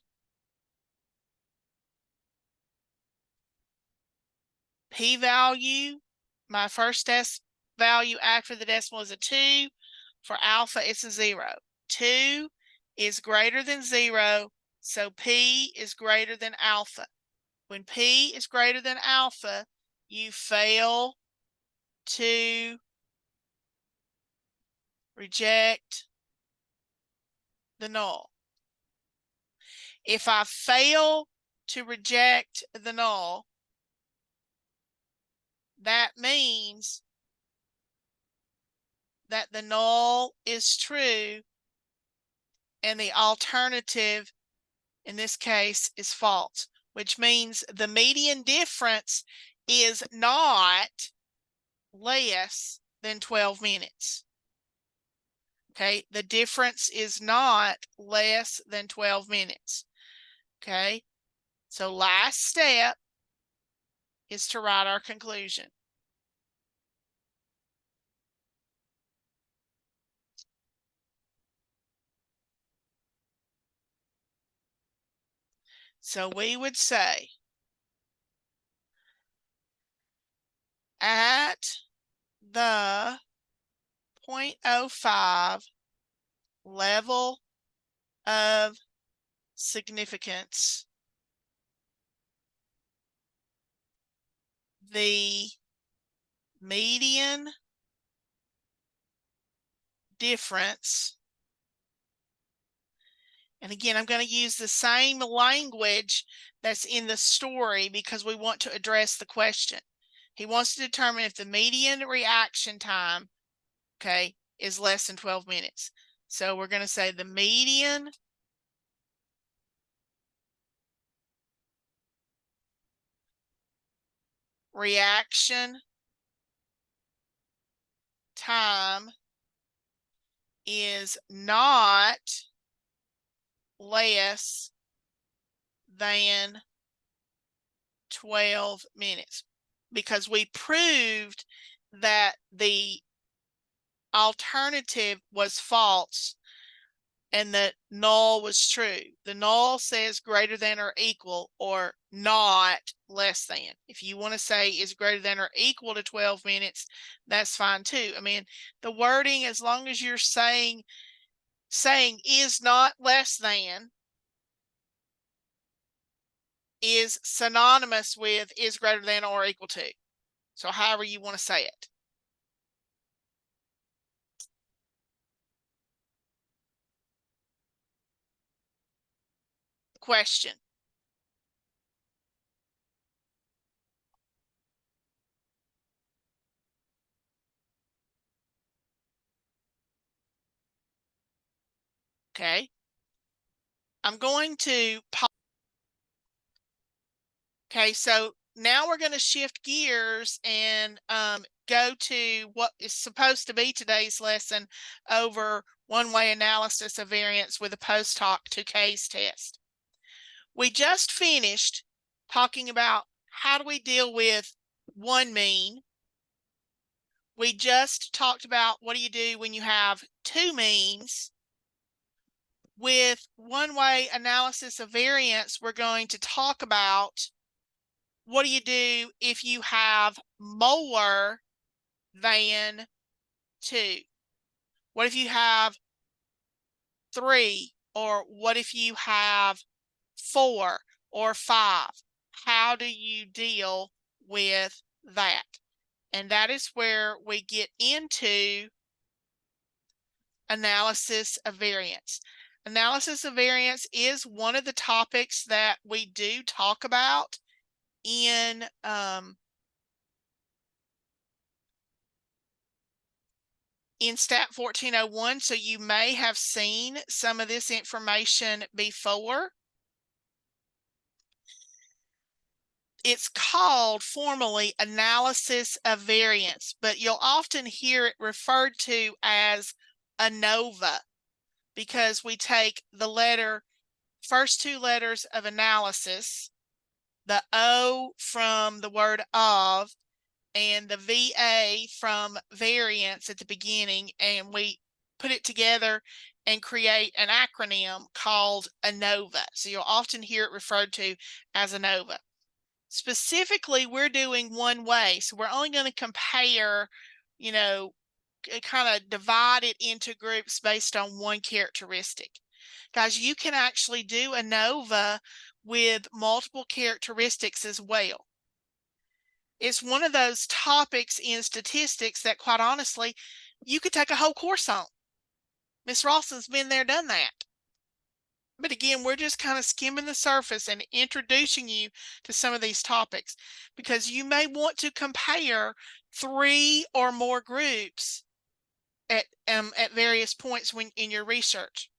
P-value, my first test value after the decimal is a 2. For alpha, it's a 0. 2 is greater than 0, so P is greater than alpha. When P is greater than alpha, you fail to reject the null. If I fail to reject the null, that means that the null is true and the alternative in this case is false, which means the median difference is not less than 12 minutes. Okay, the difference is not less than 12 minutes. Okay, so last step is to write our conclusion. So we would say at the 0.05 level of significance, the median difference, and again, I'm going to use the same language that's in the story because we want to address the question. He wants to determine if the median reaction time, okay, is less than 12 minutes. So we're going to say the median reaction time is not less than 12 minutes because we proved that the alternative was false and that null was true. The null says greater than or equal or not less than. If you want to say is greater than or equal to 12 minutes, that's fine too. I mean, the wording, as long as you're saying is not less than, is synonymous with is greater than or equal to. So however you want to say it. Question. Okay. I'm going to pause. Okay, so now we're going to shift gears and go to what is supposed to be today's lesson over one-way analysis of variance with a post hoc 2Ks test. We just finished talking about how do we deal with one mean. We just talked about what do you do when you have two means. With one-way analysis of variance, we're going to talk about what do you do if you have more than two? What if you have three? Or what if you have four or five? How do you deal with that? And that is where we get into analysis of variance. Analysis of variance is one of the topics that we do talk about in Stat 1401, so you may have seen some of this information before. It's called formally analysis of variance, but you'll often hear it referred to as ANOVA because we take the first two letters of analysis, the O from the word of, and the VA from variance at the beginning, and we put it together and create an acronym called ANOVA. So you'll often hear it referred to as ANOVA. Specifically, we're doing one way, so we're only going to compare, kind of divide it into groups based on one characteristic. Guys, you can actually do ANOVA with multiple characteristics as well. It's one of those topics in statistics that, quite honestly, you could take a whole course on. Miss Rawson's been there, done that. But again, we're just kind of skimming the surface and introducing you to some of these topics because you may want to compare three or more groups at various points in your research.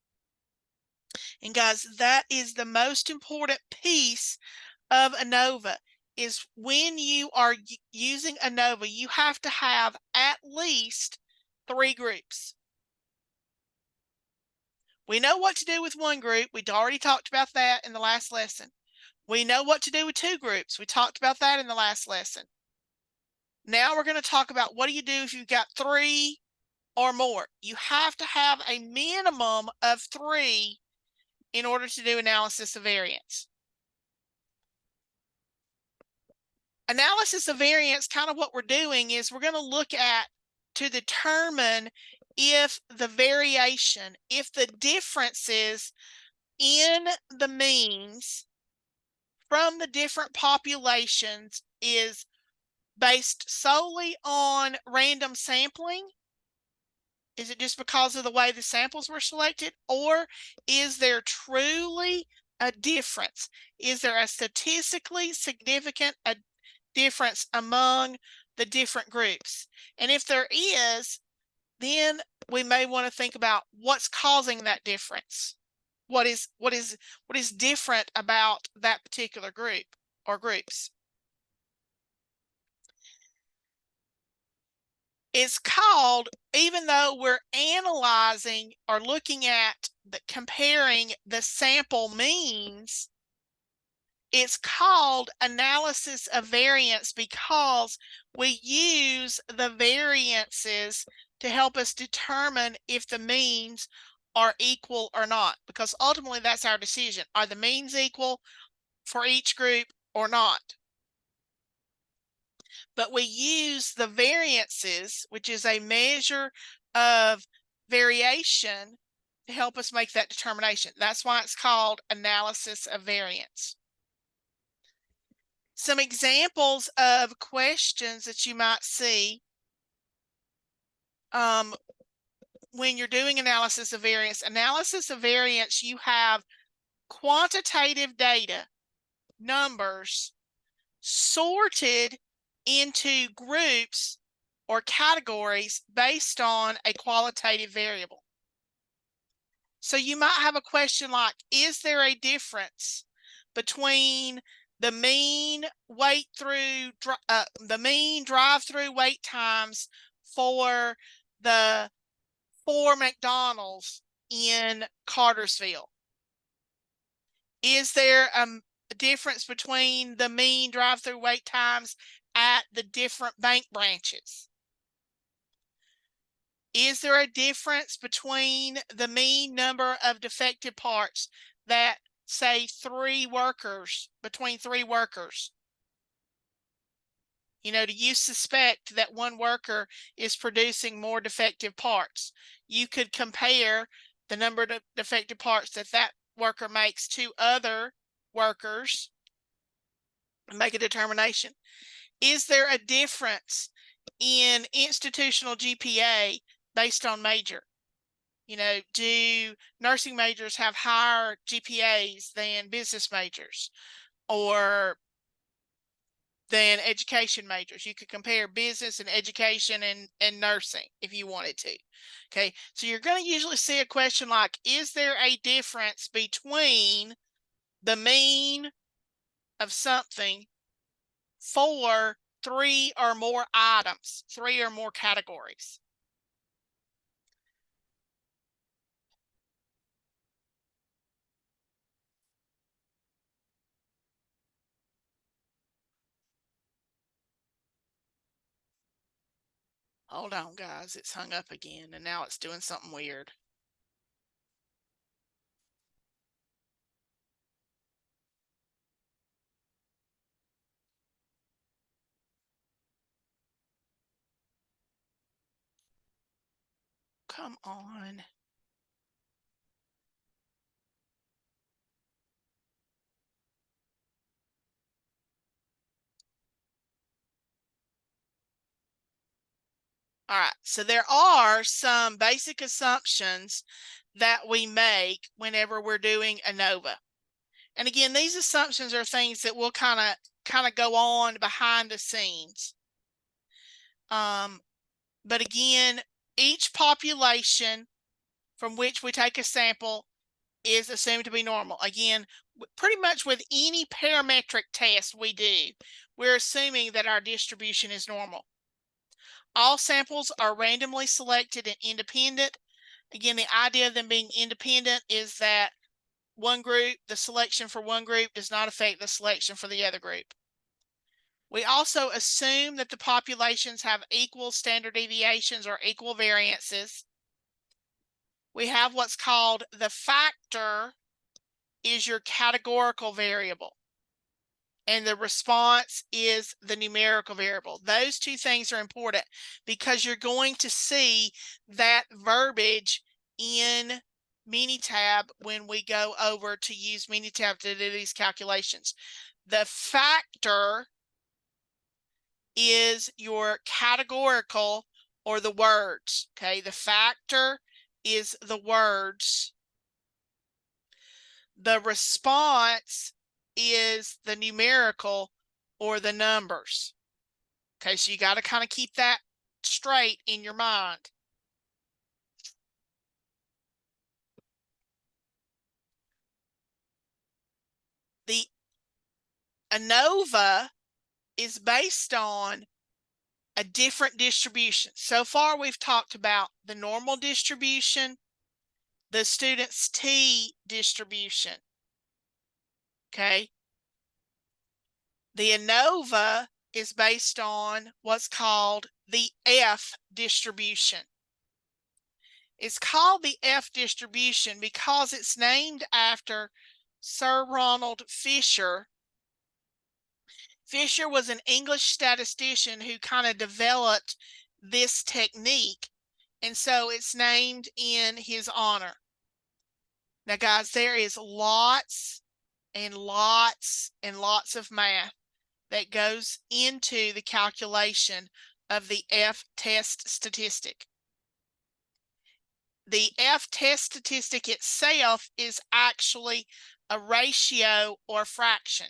And guys, that is the most important piece of ANOVA. Is when you are using ANOVA, you have to have at least three groups. We know what to do with one group. We'd already talked about that in the last lesson. We know what to do with two groups. We talked about that in the last lesson. Now we're going to talk about what do you do if you've got three or more. You have to have a minimum of three in order to do analysis of variance. analysis of variance, kind of what we're doing is we're going to look at to determine if the variation, if the differences in the means from the different populations is based solely on random sampling. Is it just because of the way the samples were selected, or is there truly a difference? Is there a statistically significant difference among the different groups? And if there is, then we may want to think about what's causing that difference. What is different about that particular group or groups? It's called, even though we're analyzing or looking at comparing the sample means, it's called analysis of variance because we use the variances to help us determine if the means are equal or not, because ultimately that's our decision. Are the means equal for each group or not? But we use the variances, which is a measure of variation, to help us make that determination. That's why it's called analysis of variance. Some examples of questions that you might see when you're doing analysis of variance. Analysis of variance, you have quantitative data, numbers, sorted into groups or categories based on a qualitative variable. So you might have a question like, is there a difference between the mean drive-through wait times for the 4 McDonald's in Cartersville? Is there a difference between the mean drive-through wait times at the different bank branches? Is there a difference between the mean number of defective parts that, say, between 3 workers? You know, do you suspect that one worker is producing more defective parts? You could compare the number of defective parts that worker makes to other workers and make a determination. Is there a difference in institutional GPA based on major? You know, do nursing majors have higher GPAs than business majors or than education majors? You could compare business and education and nursing if you wanted to. Okay, so you're going to usually see a question like, is there a difference between the mean of something for 3 or more items, 3 or more categories? Hold on, guys. It's hung up again, and now it's doing something weird. Come on. All right, so there are some basic assumptions that we make whenever we're doing ANOVA. And again, these assumptions are things that will kind of go on behind the scenes. But again, each population from which we take a sample is assumed to be normal. Again, pretty much with any parametric test we do, we're assuming that our distribution is normal. All samples are randomly selected and independent. Again, the idea of them being independent is that the selection for one group does not affect the selection for the other group. We also assume that the populations have equal standard deviations or equal variances. We have what's called the factor is your categorical variable. and the response is the numerical variable. Those two things are important because you're going to see that verbiage in Minitab when we go over to use Minitab to do these calculations. The factor is your categorical or the words. Okay, the factor is the words. The response is the numerical or the numbers. Okay, so you got to kind of keep that straight in your mind. The ANOVA is based on a different distribution. So far, we've talked about the normal distribution, the student's T distribution. Okay. The ANOVA is based on what's called the F distribution. It's called the F distribution because it's named after Sir Ronald Fisher. Fisher was an English statistician who kind of developed this technique, and so it's named in his honor. Now, guys, there is lots and lots and lots of math that goes into the calculation of the F-test statistic. The F-test statistic itself is actually a ratio or fraction.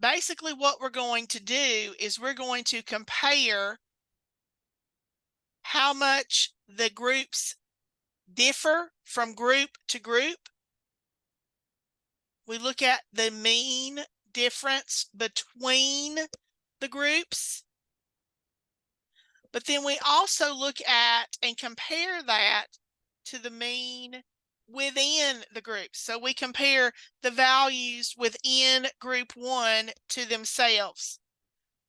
Basically, what we're going to do is we're going to compare how much the groups differ from group to group. We look at the mean difference between the groups. But then we also look at and compare that to the mean within the group. So we compare the values within group 1 to themselves.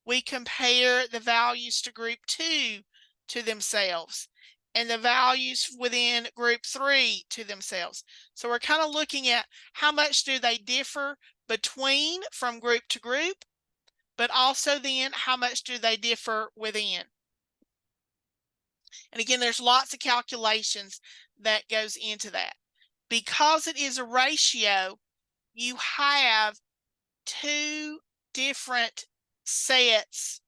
We compare the values to group 2 to themselves, and the values within group 3 to themselves. So we're kind of looking at how much do they differ between from group to group, but also then how much do they differ within. And again, there's lots of calculations that goes into that. Because it is a ratio, you have two different sets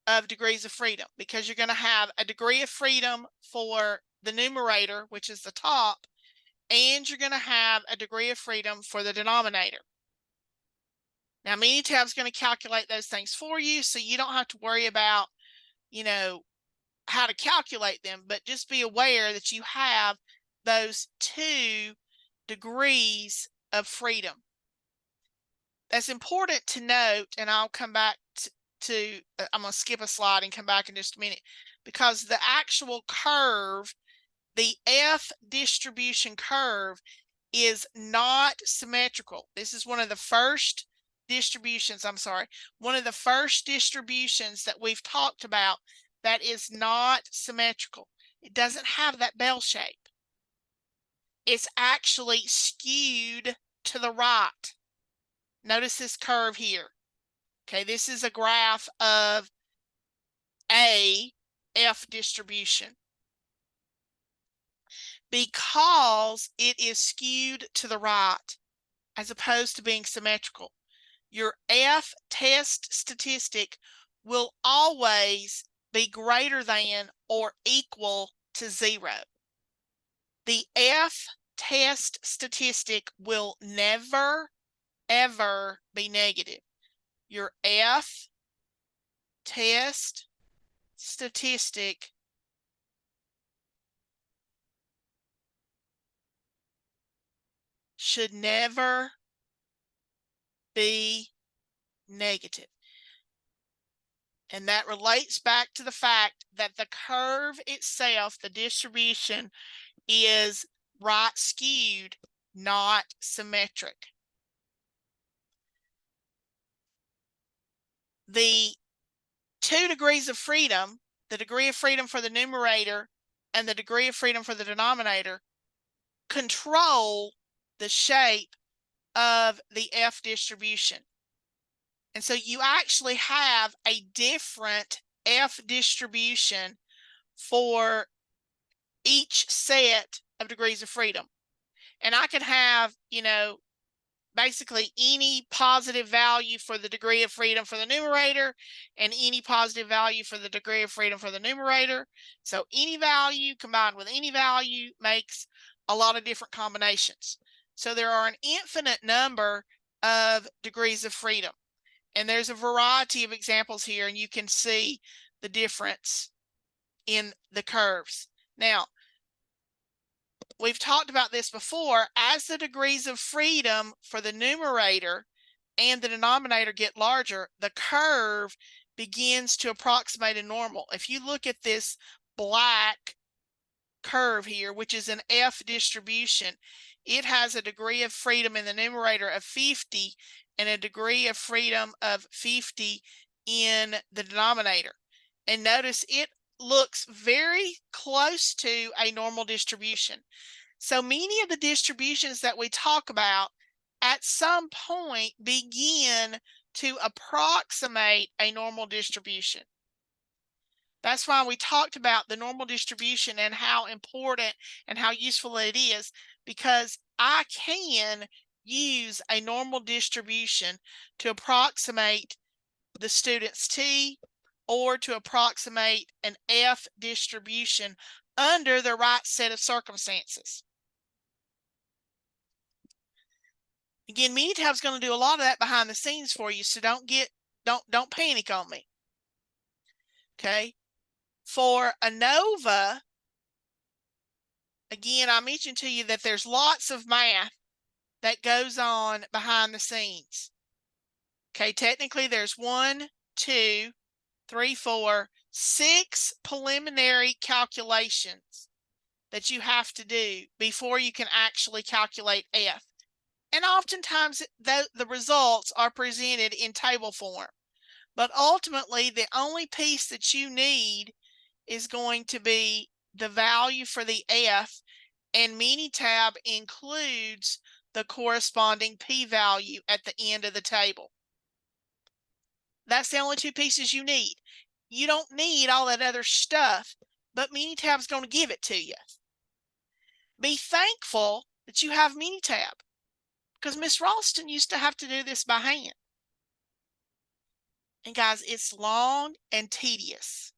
of degrees of freedom, because you're going to have a degree of freedom for the numerator, which is the top, and you're going to have a degree of freedom for the denominator. Now, Minitab is going to calculate those things for you, so you don't have to worry about, how to calculate them, but just be aware that you have those two degrees of freedom. That's important to note, and I'll come back to I'm going to skip a slide and come back in just a minute, because the actual curve, the F distribution curve, is not symmetrical. This is one of the first distributions, one of the first distributions that we've talked about that is not symmetrical. It doesn't have that bell shape. It's actually skewed to the right. Notice this curve here. Okay, this is a graph of a F distribution. Because it is skewed to the right as opposed to being symmetrical, your F test statistic will always be greater than or equal to 0. The F test statistic will never, ever be negative. Your F test statistic should never be negative. And that relates back to the fact that the curve itself, the distribution, is right skewed, not symmetric. The two degrees of freedom, the degree of freedom for the numerator and the degree of freedom for the denominator, control the shape of the F distribution. And so you actually have a different F distribution for each set of degrees of freedom. And I can have, basically any positive value for the degree of freedom for the numerator and any positive value for the degree of freedom for the numerator. So any value combined with any value makes a lot of different combinations. So there are an infinite number of degrees of freedom. And there's a variety of examples here, and you can see the difference in the curves. Now, we've talked about this before. As the degrees of freedom for the numerator and the denominator get larger, the curve begins to approximate a normal. If you look at this black curve here, which is an F distribution, it has a degree of freedom in the numerator of 50 and a degree of freedom of 50 in the denominator. And notice it looks very close to a normal distribution. So many of the distributions that we talk about at some point begin to approximate a normal distribution. That's why we talked about the normal distribution and how important and how useful it is, because I can use a normal distribution to approximate the student's T or to approximate an F distribution under the right set of circumstances. Again, Minitab's going to do a lot of that behind the scenes for you, so don't panic on me. Okay? For ANOVA, again, I mentioned to you that there's lots of math that goes on behind the scenes. Okay, technically there's 1, 2, 3, 4, 6 preliminary calculations that you have to do before you can actually calculate F. And oftentimes the results are presented in table form. But ultimately, the only piece that you need is going to be the value for the F, and Minitab includes the corresponding p-value at the end of the table. That's the only two pieces you need. You don't need all that other stuff, but Minitab's going to give it to you. Be thankful that you have Minitab, because Miss Ralston used to have to do this by hand. And guys, it's long and tedious.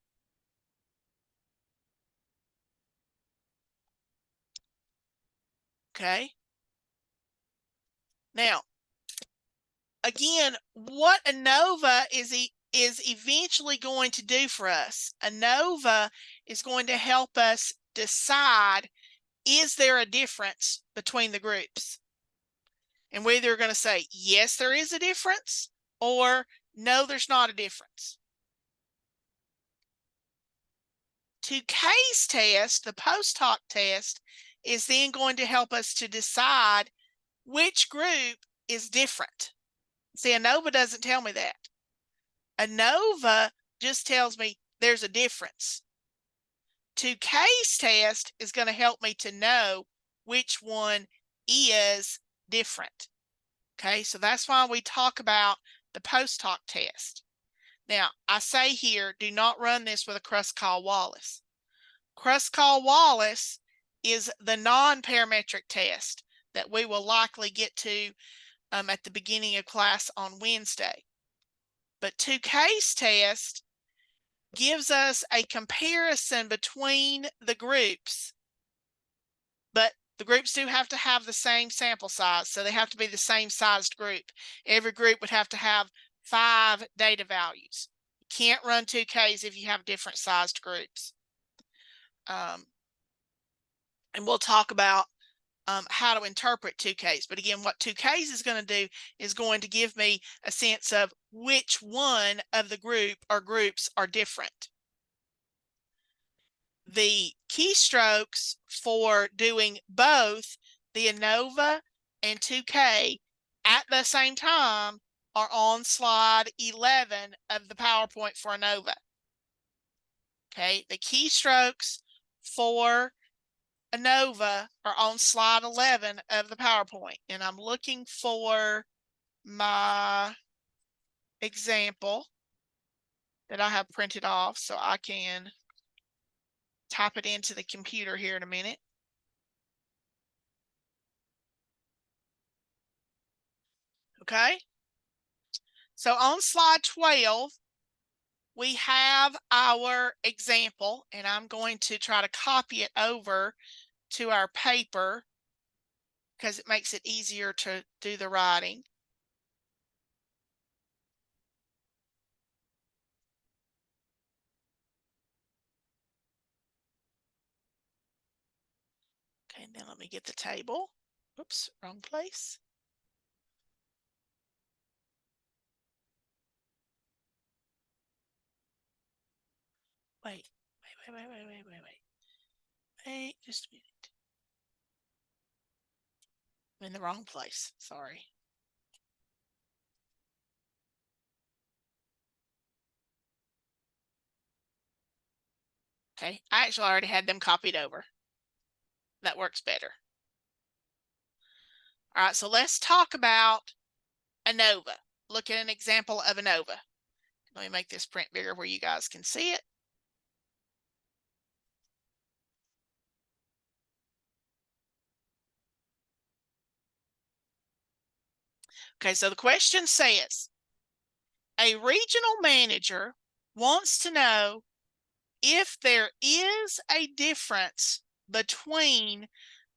Okay. Now, again, what ANOVA is eventually going to do for us. ANOVA is going to help us decide, is there a difference between the groups? And we're either going to say, yes, there is a difference, or no, there's not a difference. 2K's test, the post hoc test, is then going to help us to decide which group is different. See, ANOVA doesn't tell me that. ANOVA just tells me there's a difference. 2K's test is going to help me to know which one is different. Okay, so that's why we talk about the post hoc test. Now, I say here, do not run this with a Kruskal-Wallis. Kruskal-Wallis is the non-parametric test that we will likely get to at the beginning of class on Wednesday. But 2K's test gives us a comparison between the groups, but the groups do have to have the same sample size, so they have to be the same sized group. Every group would have to have 5 data values. You can't run 2Ks if you have different sized groups. And we'll talk about how to interpret 2Ks. But again, what 2Ks is going to do is going to give me a sense of which one of the group or groups are different. The keystrokes for doing both the ANOVA and 2K at the same time are on slide 11 of the PowerPoint for ANOVA. Okay, the keystrokes for ANOVA are on slide 11 of the PowerPoint, and I'm looking for my example that I have printed off so I can type it into the computer here in a minute. Okay. So on slide 12, we have our example, and I'm going to try to copy it over to our paper because it makes it easier to do the writing. Okay, and then let me get the table. Oops, wrong place. Wait, wait, just a minute. I'm in the wrong place, sorry. Okay, I actually already had them copied over. That works better. All right, so let's talk about ANOVA. Look at an example of ANOVA. Let me make this print bigger where you guys can see it. Okay, so the question says, a regional manager wants to know if there is a difference between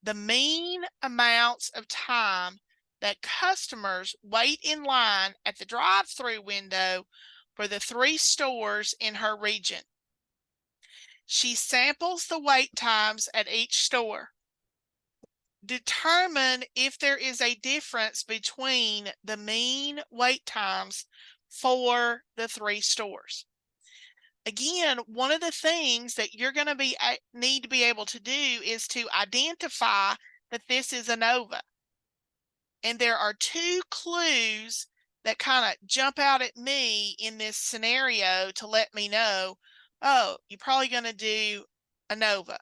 the mean amounts of time that customers wait in line at the drive-through window for the 3 stores in her region. She samples the wait times at each store. Determine if there is a difference between the mean wait times for the 3 stores. Again, one of the things that you're going to need to be able to do is to identify that this is ANOVA. And there are 2 clues that kind of jump out at me in this scenario to let me know, oh, you're probably going to do ANOVA.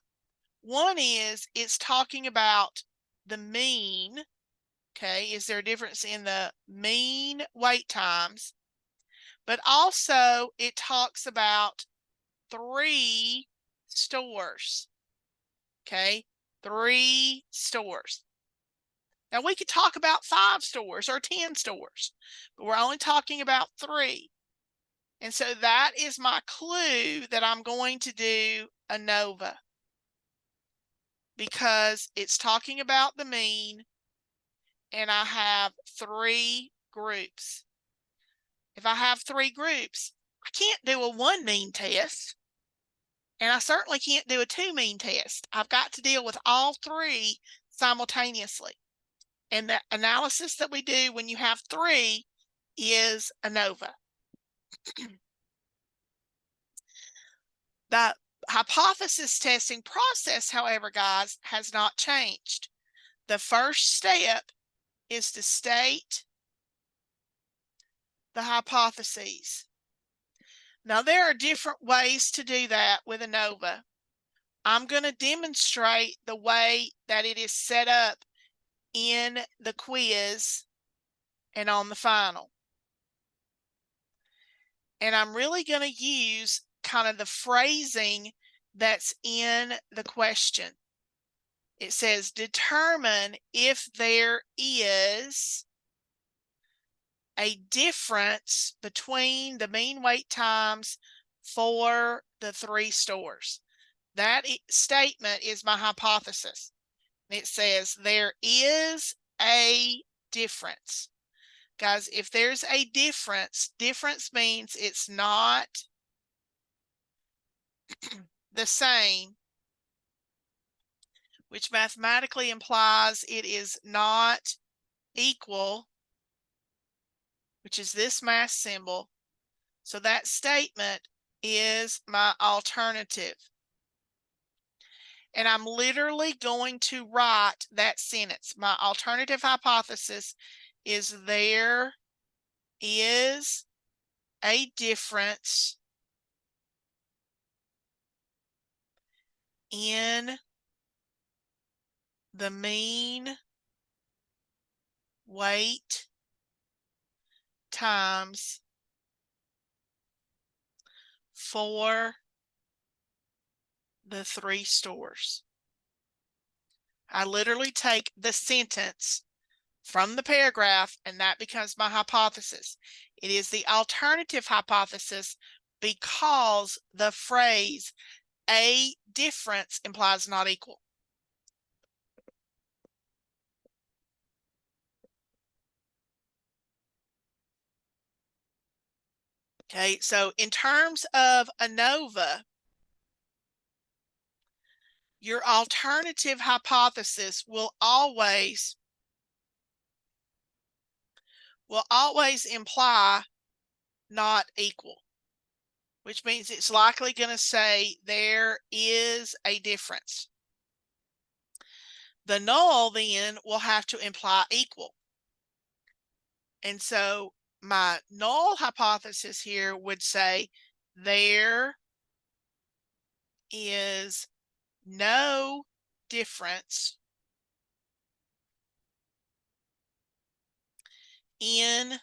One is it's talking about the mean. Okay, is there a difference in the mean wait times? But also it talks about 3 stores. Okay, 3 stores. Now we could talk about 5 stores or 10 stores, but we're only talking about 3. And so that is my clue that I'm going to do ANOVA because it's talking about the mean and I have 3 groups. If I have 3 groups, I can't do a 1 mean test. And I certainly can't do a 2 mean test. I've got to deal with all 3 simultaneously. And the analysis that we do when you have 3 is ANOVA. The hypothesis testing process, however, guys, has not changed. The first step is to state the hypotheses. Now, there are different ways to do that with ANOVA. I'm going to demonstrate the way that it is set up in the quiz and on the final. And I'm really going to use kind of the phrasing that's in the question. It says, determine if there is a difference between the mean wait times for the 3 stores. That statement is my hypothesis. It says there is a difference. Guys, if there's a difference means it's not the same, which mathematically implies it is not equal, which is this math symbol. So that statement is my alternative. And I'm literally going to write that sentence. My alternative hypothesis is there is a difference in the mean weight times for the 3 stores. I literally take the sentence from the paragraph, and that becomes my hypothesis. It is the alternative hypothesis because the phrase a difference implies not equal. Okay, so in terms of ANOVA, your alternative hypothesis will always imply not equal, which means it's likely going to say there is a difference. The null then will have to imply equal. And so my null hypothesis here would say there is no difference in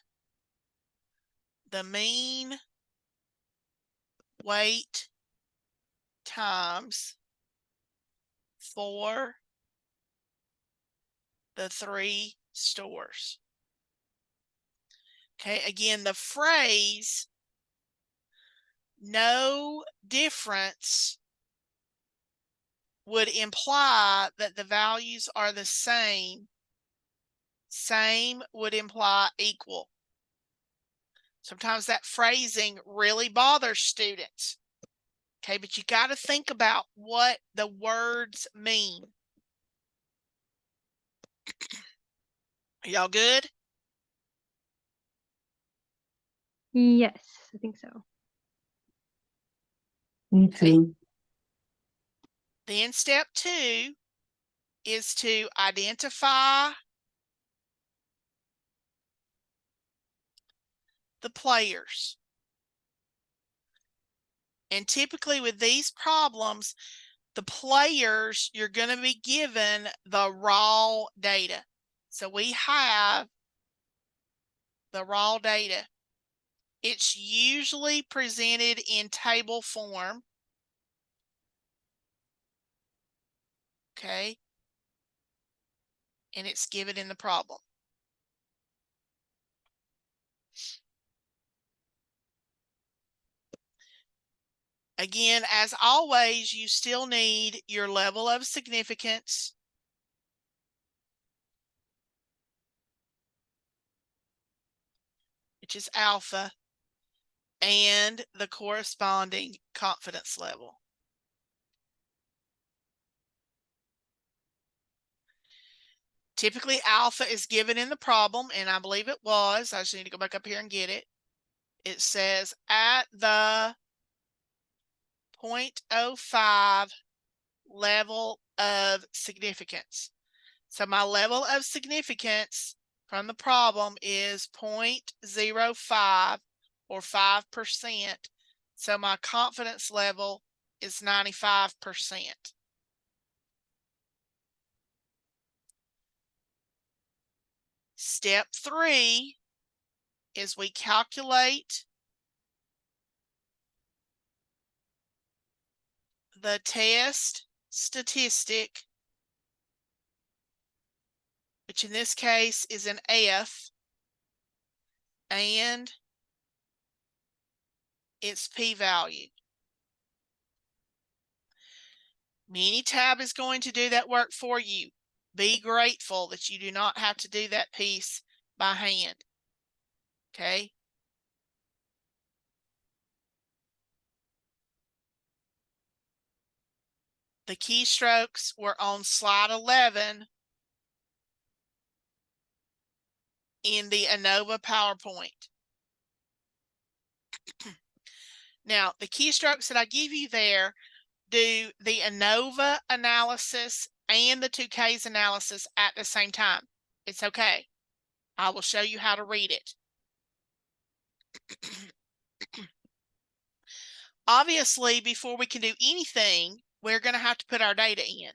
the mean weight times for the 3 stores. Okay, again, the phrase no difference would imply that the values are the same. Same would imply equal. Sometimes that phrasing really bothers students. Okay, but you got to think about what the words mean. Are y'all good? Yes, I think so. Me too. Then step 2 is to identify the players. And typically with these problems, the players, you're going to be given the raw data. So we have the raw data. It's usually presented in table form. Okay. And it's given in the problem. Again, as always, you still need your level of significance. Which is alpha, and the corresponding confidence level. Typically, alpha is given in the problem, and I believe it was. I just need to go back up here and get it. It says at the 0.05 level of significance. So my level of significance from the problem is 0.05 or 5%. So my confidence level is 95%. Step 3 is we calculate the test statistic, which in this case is an F, and its p-value. Minitab is going to do that work for you. Be grateful that you do not have to do that piece by hand. Okay? The keystrokes were on slide 11 in the ANOVA PowerPoint. Now, the keystrokes that I give you there do the ANOVA analysis and the 2Ks analysis at the same time. It's okay. I will show you how to read it. Obviously, before we can do anything, we're going to have to put our data in.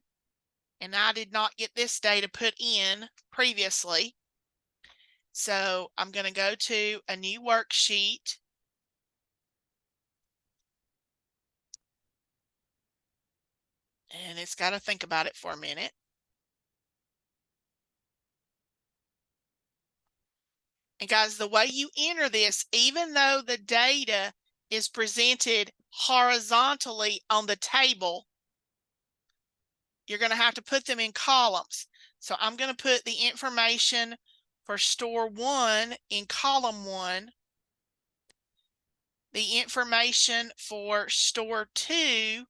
and I did not get this data put in previously. So I'm going to go to a new worksheet. And it's got to think about it for a minute. And guys, the way you enter this, even though the data is presented horizontally on the table, you're going to have to put them in columns. So I'm going to put the information for store 1 in column 1, the information for store 2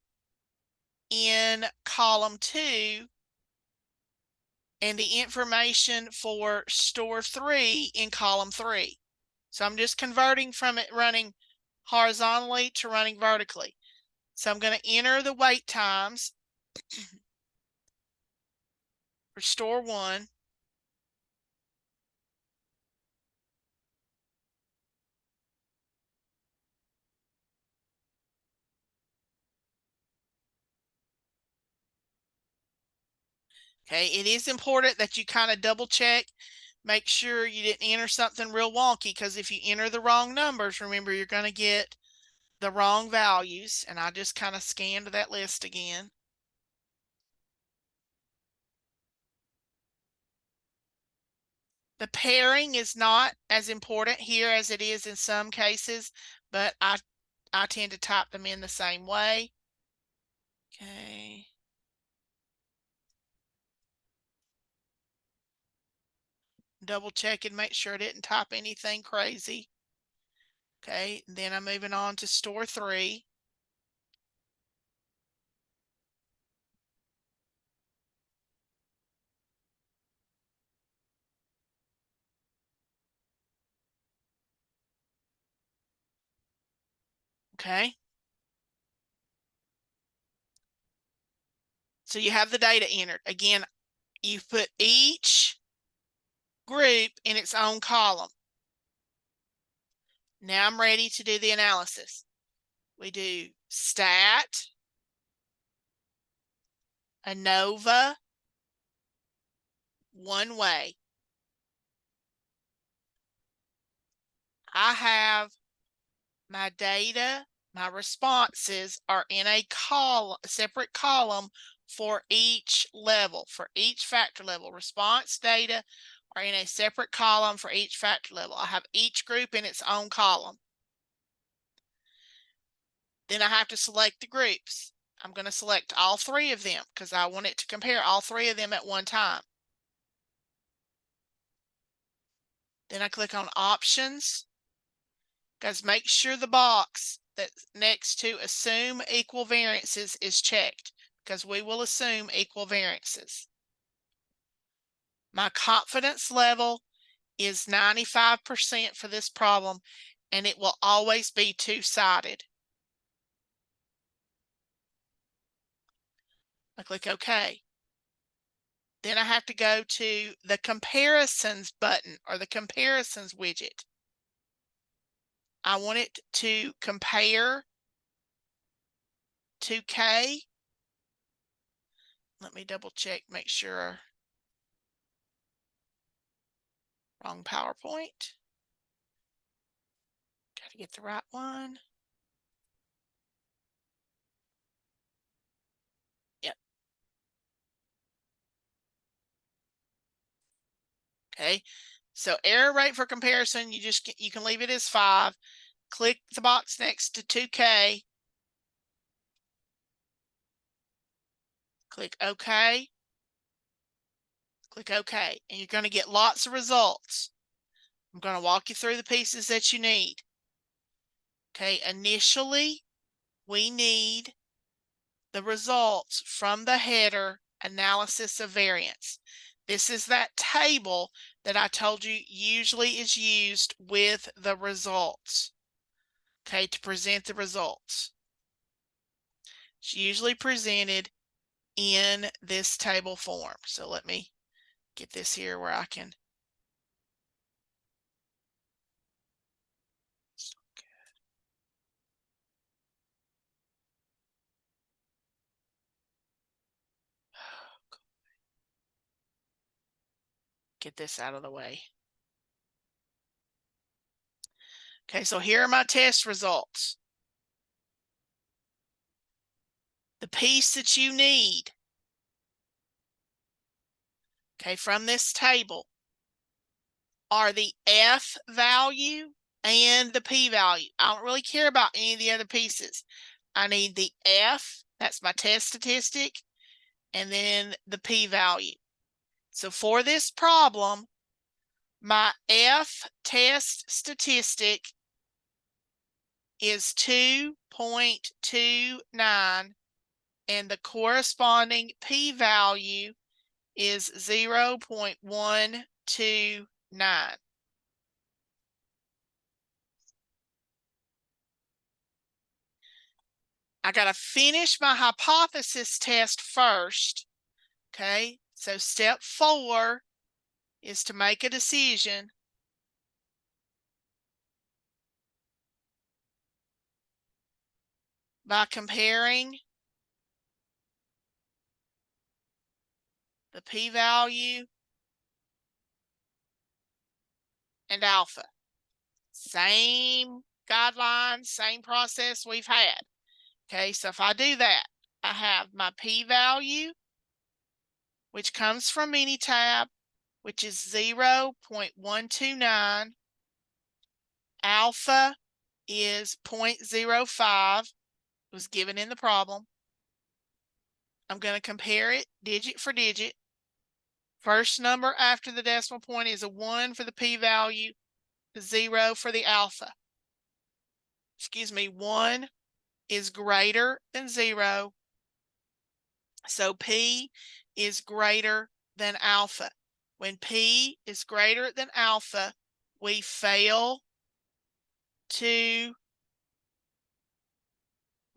in column 2, and the information for store 3 in column 3. So I'm just converting from it running horizontally to running vertically. So I'm going to enter the wait times for store 1. Okay, it is important that you kind of double check, make sure you didn't enter something real wonky, because if you enter the wrong numbers, remember you're going to get the wrong values. And I just kind of scanned that list again. The pairing is not as important here as it is in some cases, but I tend to type them in the same way. Okay. Double check and make sure I didn't type anything crazy. Okay, then I'm moving on to store 3. Okay. So you have the data entered. Again, you put each group in its own column. Now I'm ready to do the analysis. We do stat, ANOVA, one way. I have my data, my responses are in a separate column for each level, for each factor level. Response data are in a separate column for each factor level. I have each group in its own column. Then I have to select the groups. I'm going to select all 3 of them because I want it to compare all 3 of them at one time. Then I click on options. Guys, make sure the box that's next to assume equal variances is checked, because we will assume equal variances. My confidence level is 95% for this problem, and it will always be two-sided. I click OK. Then I have to go to the comparisons button or the comparisons widget. I want it to compare 2K. Let me double check, make sure. Wrong PowerPoint. Got to get the right one. Yep. Okay. So error rate for comparison, you can leave it as 5. Click the box next to 2K. Click OK. Click OK. And you're going to get lots of results. I'm going to walk you through the pieces that you need. Okay. Initially, we need the results from the header analysis of variance. This is that table that I told you usually is used with the results. Okay, to present the results. It's usually presented in this table form. So let me get this here where I can. Get this out of the way. Okay, so here are my test results. The piece that you need, okay, from this table are the F value and the P value. I don't really care about any of the other pieces. I need the F, that's my test statistic, and then the P value. So for this problem, my F test statistic is 2.29, and the corresponding P value is 0.129. I got to finish my hypothesis test first. Okay, so step 4 is to make a decision. By comparing the p-value and alpha. Same guidelines, same process we've had. Okay, so if I do that, I have my p-value, which comes from Minitab, which is 0.129. Alpha is 0.05, was given in the problem. I'm going to compare it digit for digit. First number after the decimal point is a 1 for the p-value, 0 for the alpha. Excuse me, 1 is greater than 0, so p is greater than alpha. When p is greater than alpha, we fail to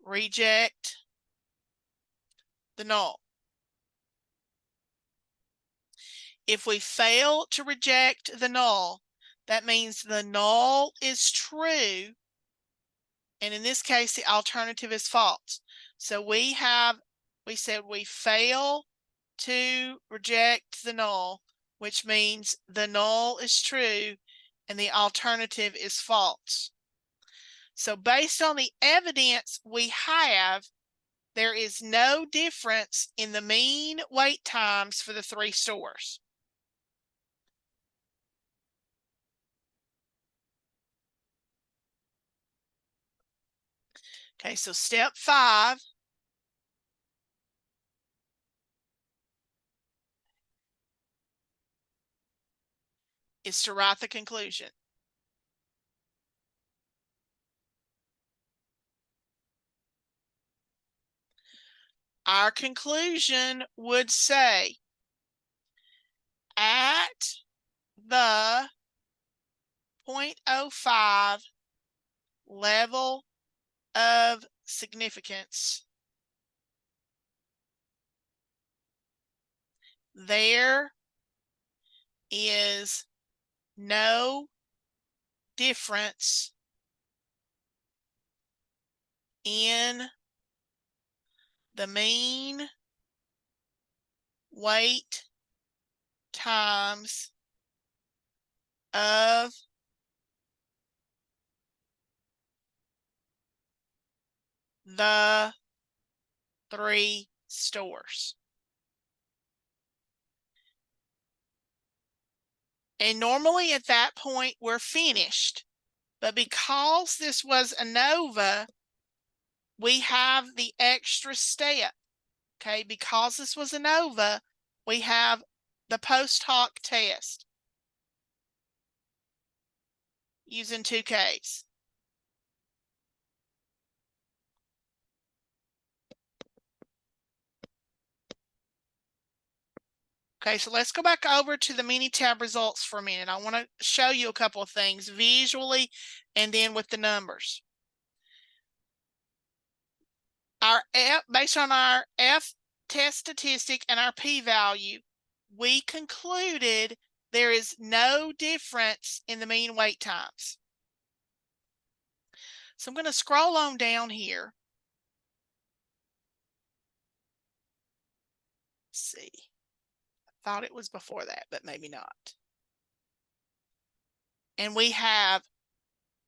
reject the null. If we fail to reject the null, that means the null is true, and in this case, the alternative is false. So we said we fail to reject the null, which means the null is true and the alternative is false. So based on the evidence we have, there is no difference in the mean wait times for the 3 stores. Okay, so step 5 is to write the conclusion. Our conclusion would say at the 0.05 level of significance, there is no difference in the mean wait times of the 3 stores. And normally at that point we're finished, but because this was ANOVA, we have the extra step. Okay, because this was ANOVA, we have the post hoc test using 2Ks. Okay, so let's go back over to the Minitab results for a minute. I want to show you a couple of things visually and then with the numbers. Based on our F test statistic and our p-value, we concluded there is no difference in the mean wait times. So I'm going to scroll on down here. Let's see. Thought it was before that, but maybe not. And we have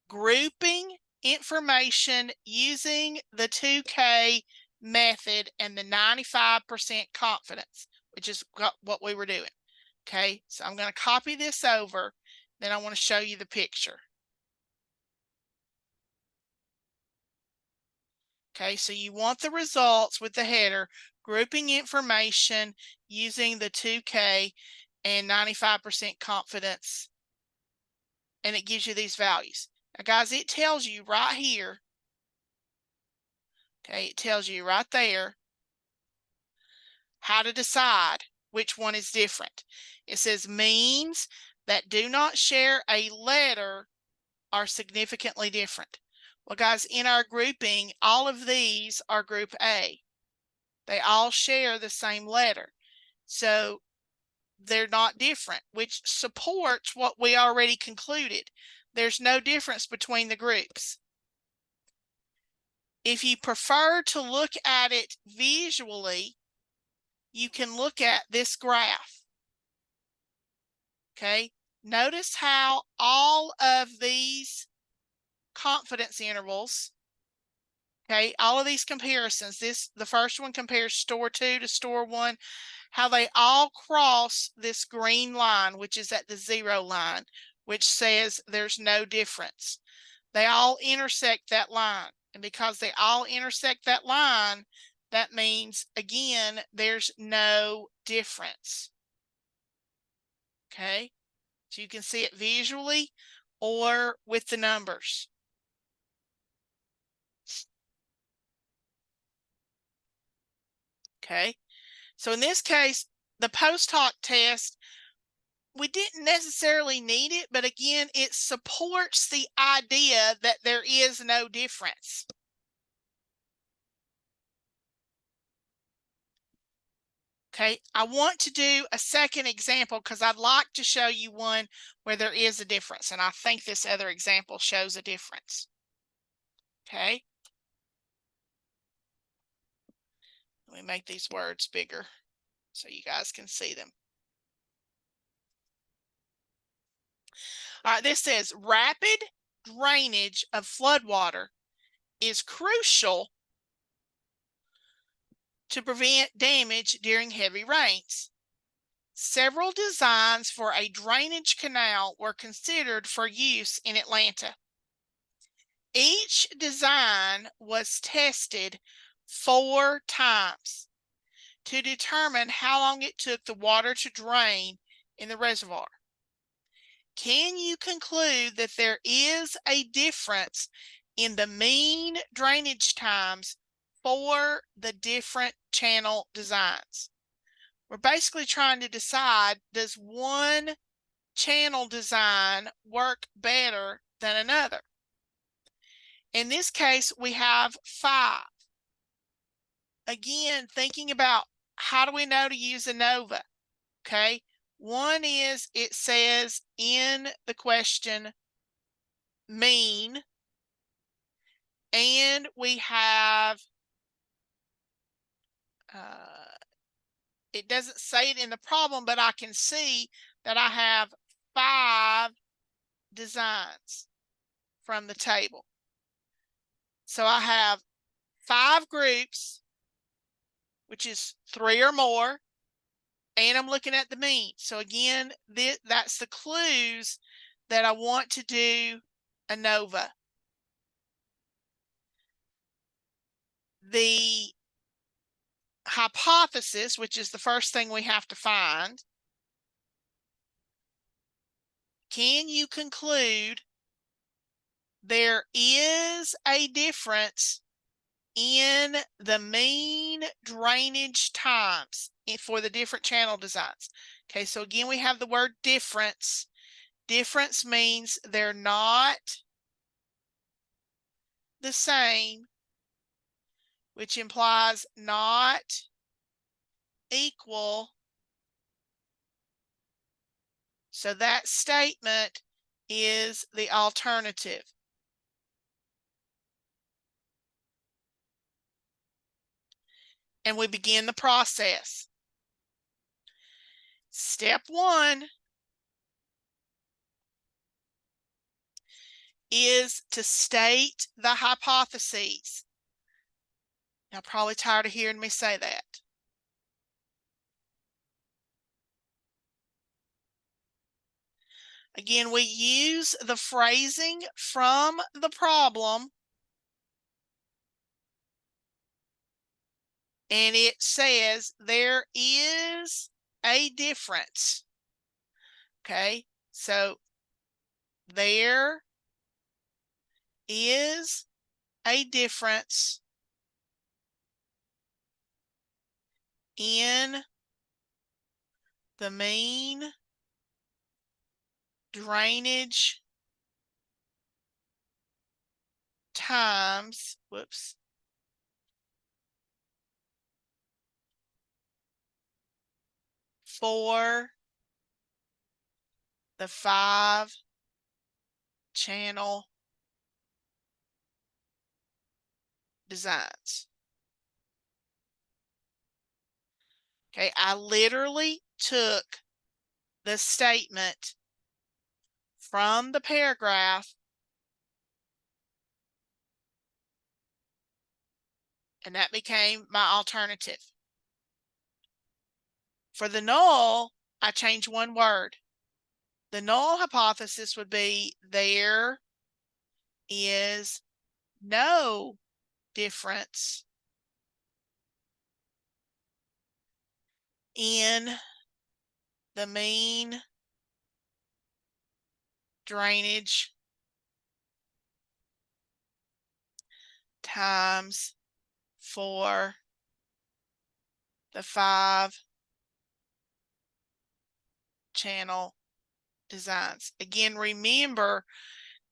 grouping information using the 2K method and the 95% confidence, which is what we were doing. Okay, so I'm going to copy this over, then I want to show you the picture. Okay, so you want the results with the header, grouping information using the 2K and 95% confidence, and it gives you these values. Now, guys, it tells you right here, okay, it tells you right there how to decide which one is different. It says means that do not share a letter are significantly different. Well, guys, in our grouping, all of these are group A. They all share the same letter. So they're not different, which supports what we already concluded. There's no difference between the groups. If you prefer to look at it visually, you can look at this graph. Okay, notice how all of these confidence intervals, okay, all of these comparisons, the first one compares store 2 to store 1, how they all cross this green line, which is at the 0 line, which says there's no difference. They all intersect that line. And because they all intersect that line, that means, again, there's no difference. Okay, so you can see it visually or with the numbers. Okay, so in this case, the post hoc test, we didn't necessarily need it, but again, it supports the idea that there is no difference. Okay, I want to do a second example because I'd like to show you one where there is a difference, and I think this other example shows a difference. Okay, let me make these words bigger so you guys can see them. All right, this says rapid drainage of floodwater is crucial to prevent damage during heavy rains. Several designs for a drainage canal were considered for use in Atlanta. Each design was tested 4 times to determine how long it took the water to drain in the reservoir. Can you conclude that there is a difference in the mean drainage times for the different channel designs? We're basically trying to decide, does one channel design work better than another? In this case, we have 5. Again, thinking about how do we know to use ANOVA? Okay, one is it says in the question mean, and we have it doesn't say it in the problem, but I can see that I have 5 designs from the table. So I have 5 groups, which is 3 or more, and I'm looking at the mean. So again, that's the clues that I want to do ANOVA. The hypothesis, which is the first thing we have to find, can you conclude there is a difference in the mean drainage times for the different channel designs? Okay, so again, we have the word difference. Difference means they're not the same, which implies not equal. So that statement is the alternative. And we begin the process. Step 1 is to state the hypotheses. Y'all probably tired of hearing me say that. Again, we use the phrasing from the problem, and it says there is a difference. Okay, so there is a difference in the mean drainage times, for the 5-channel designs. Okay, I literally took the statement from the paragraph and that became my alternative. For the null, I changed one word. The null hypothesis would be there is no difference in the mean drainage times for the 5-channel designs. Again, remember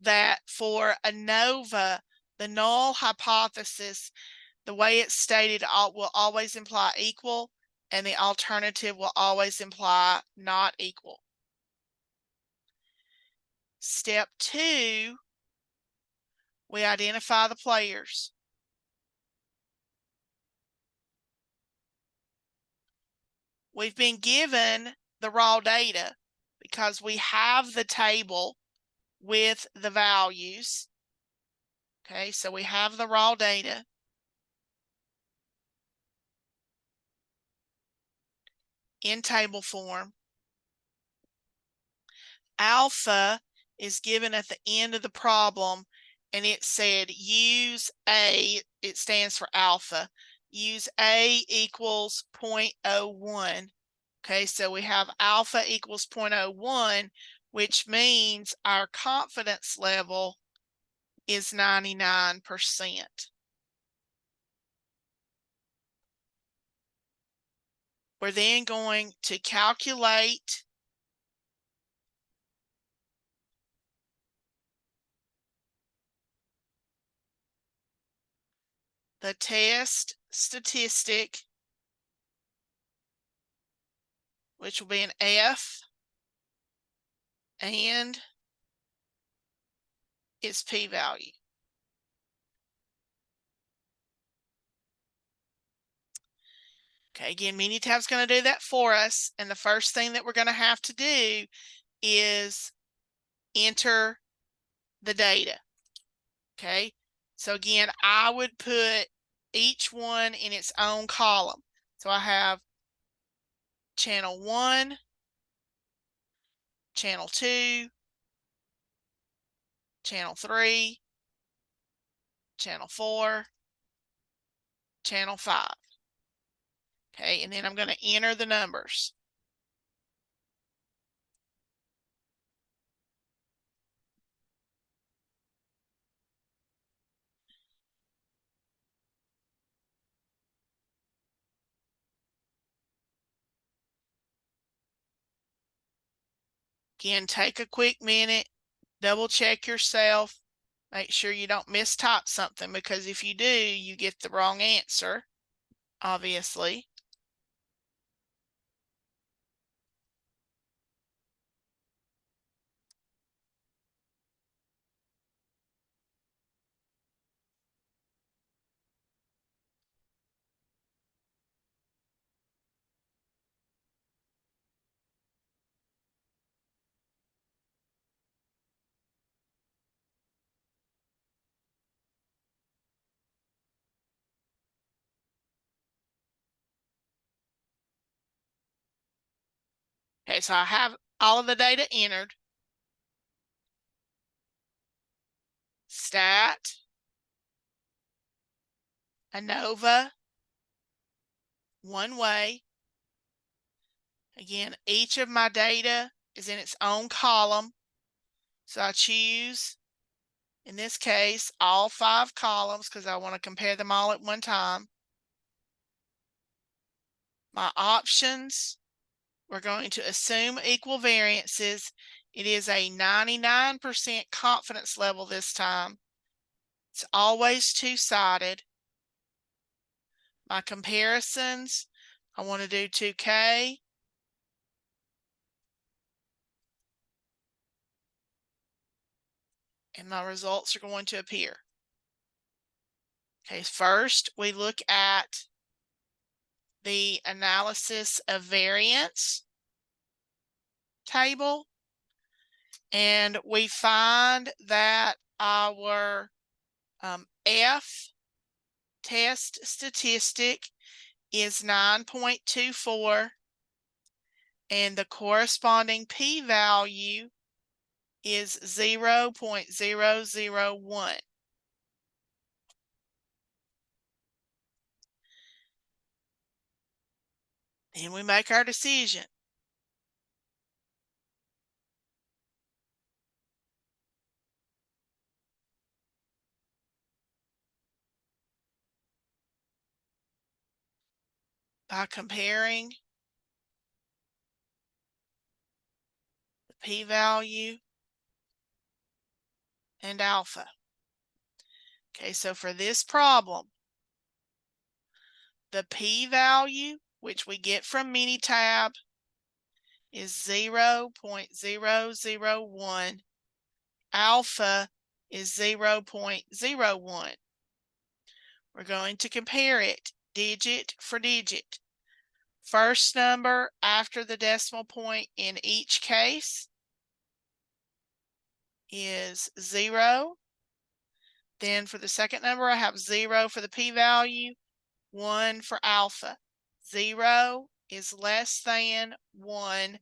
that for ANOVA, the null hypothesis, the way it's stated will always imply equal, and the alternative will always imply not equal. Step 2, we identify the players. We've been given the raw data because we have the table with the values. Okay, so we have the raw data. In table form. Alpha is given at the end of the problem, and it said use A, it stands for alpha. Use A equals 0.01. Okay, so we have alpha equals 0.01, which means our confidence level is 99%. We're then going to calculate the test statistic, which will be an F, and its p-value. Okay, again, Minitab's going to do that for us, and the first thing that we're going to have to do is enter the data. Okay, so again, I would put each one in its own column. So I have channel 1, channel 2, channel 3, channel 4, channel 5. Okay, and then I'm going to enter the numbers. Again, take a quick minute, double check yourself, make sure you don't mistype something, because if you do, you get the wrong answer, obviously. Okay, so I have all of the data entered. Stat, ANOVA, One-Way. Again, each of my data is in its own column. So I choose, in this case, all 5 columns because I want to compare them all at one time. My options, we're going to assume equal variances. It is a 99% confidence level this time. It's always two-sided. My comparisons, I want to do 2K. And my results are going to appear. Okay, first we look at the analysis of variance table, and we find that our F test statistic is 9.24, and the corresponding p-value is 0.001. Then we make our decision. By comparing the p-value and alpha. Okay, so for this problem, the p-value, which we get from Minitab, is 0.001. Alpha is 0.01. We're going to compare it digit for digit. First number after the decimal point in each case is 0. Then for the second number, I have 0 for the p-value, 1 for alpha. 0 is less than 1,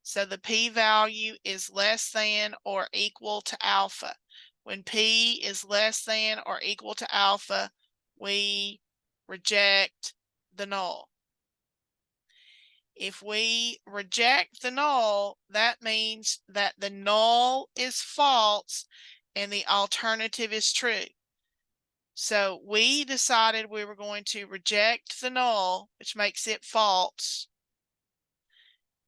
so the p-value is less than or equal to alpha. When p is less than or equal to alpha, we reject the null. If we reject the null, that means that the null is false and the alternative is true. So we decided we were going to reject the null, which makes it false.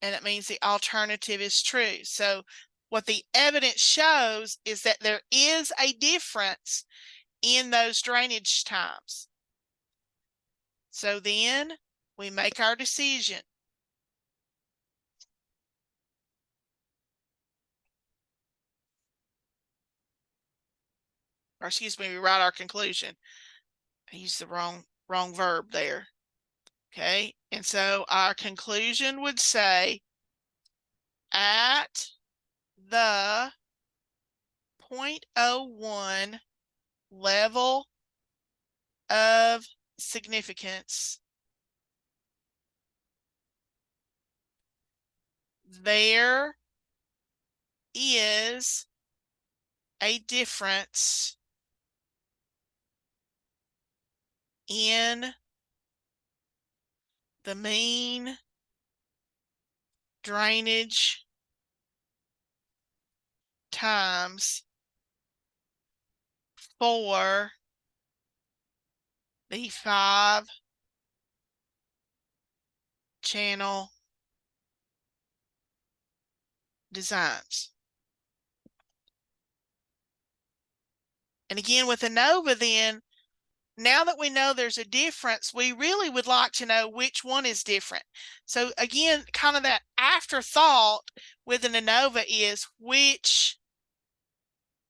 And it means the alternative is true. So what the evidence shows is that there is a difference in those drainage times. So then we make our decision. Or excuse me, we write our conclusion. I used the wrong verb there. Okay, and so our conclusion would say at the 0.01 level of significance, there is a difference in the mean drainage times for the 5-channel designs. And again, with ANOVA, then, now that we know there's a difference, we really would like to know which one is different. So again, kind of that afterthought with an ANOVA is which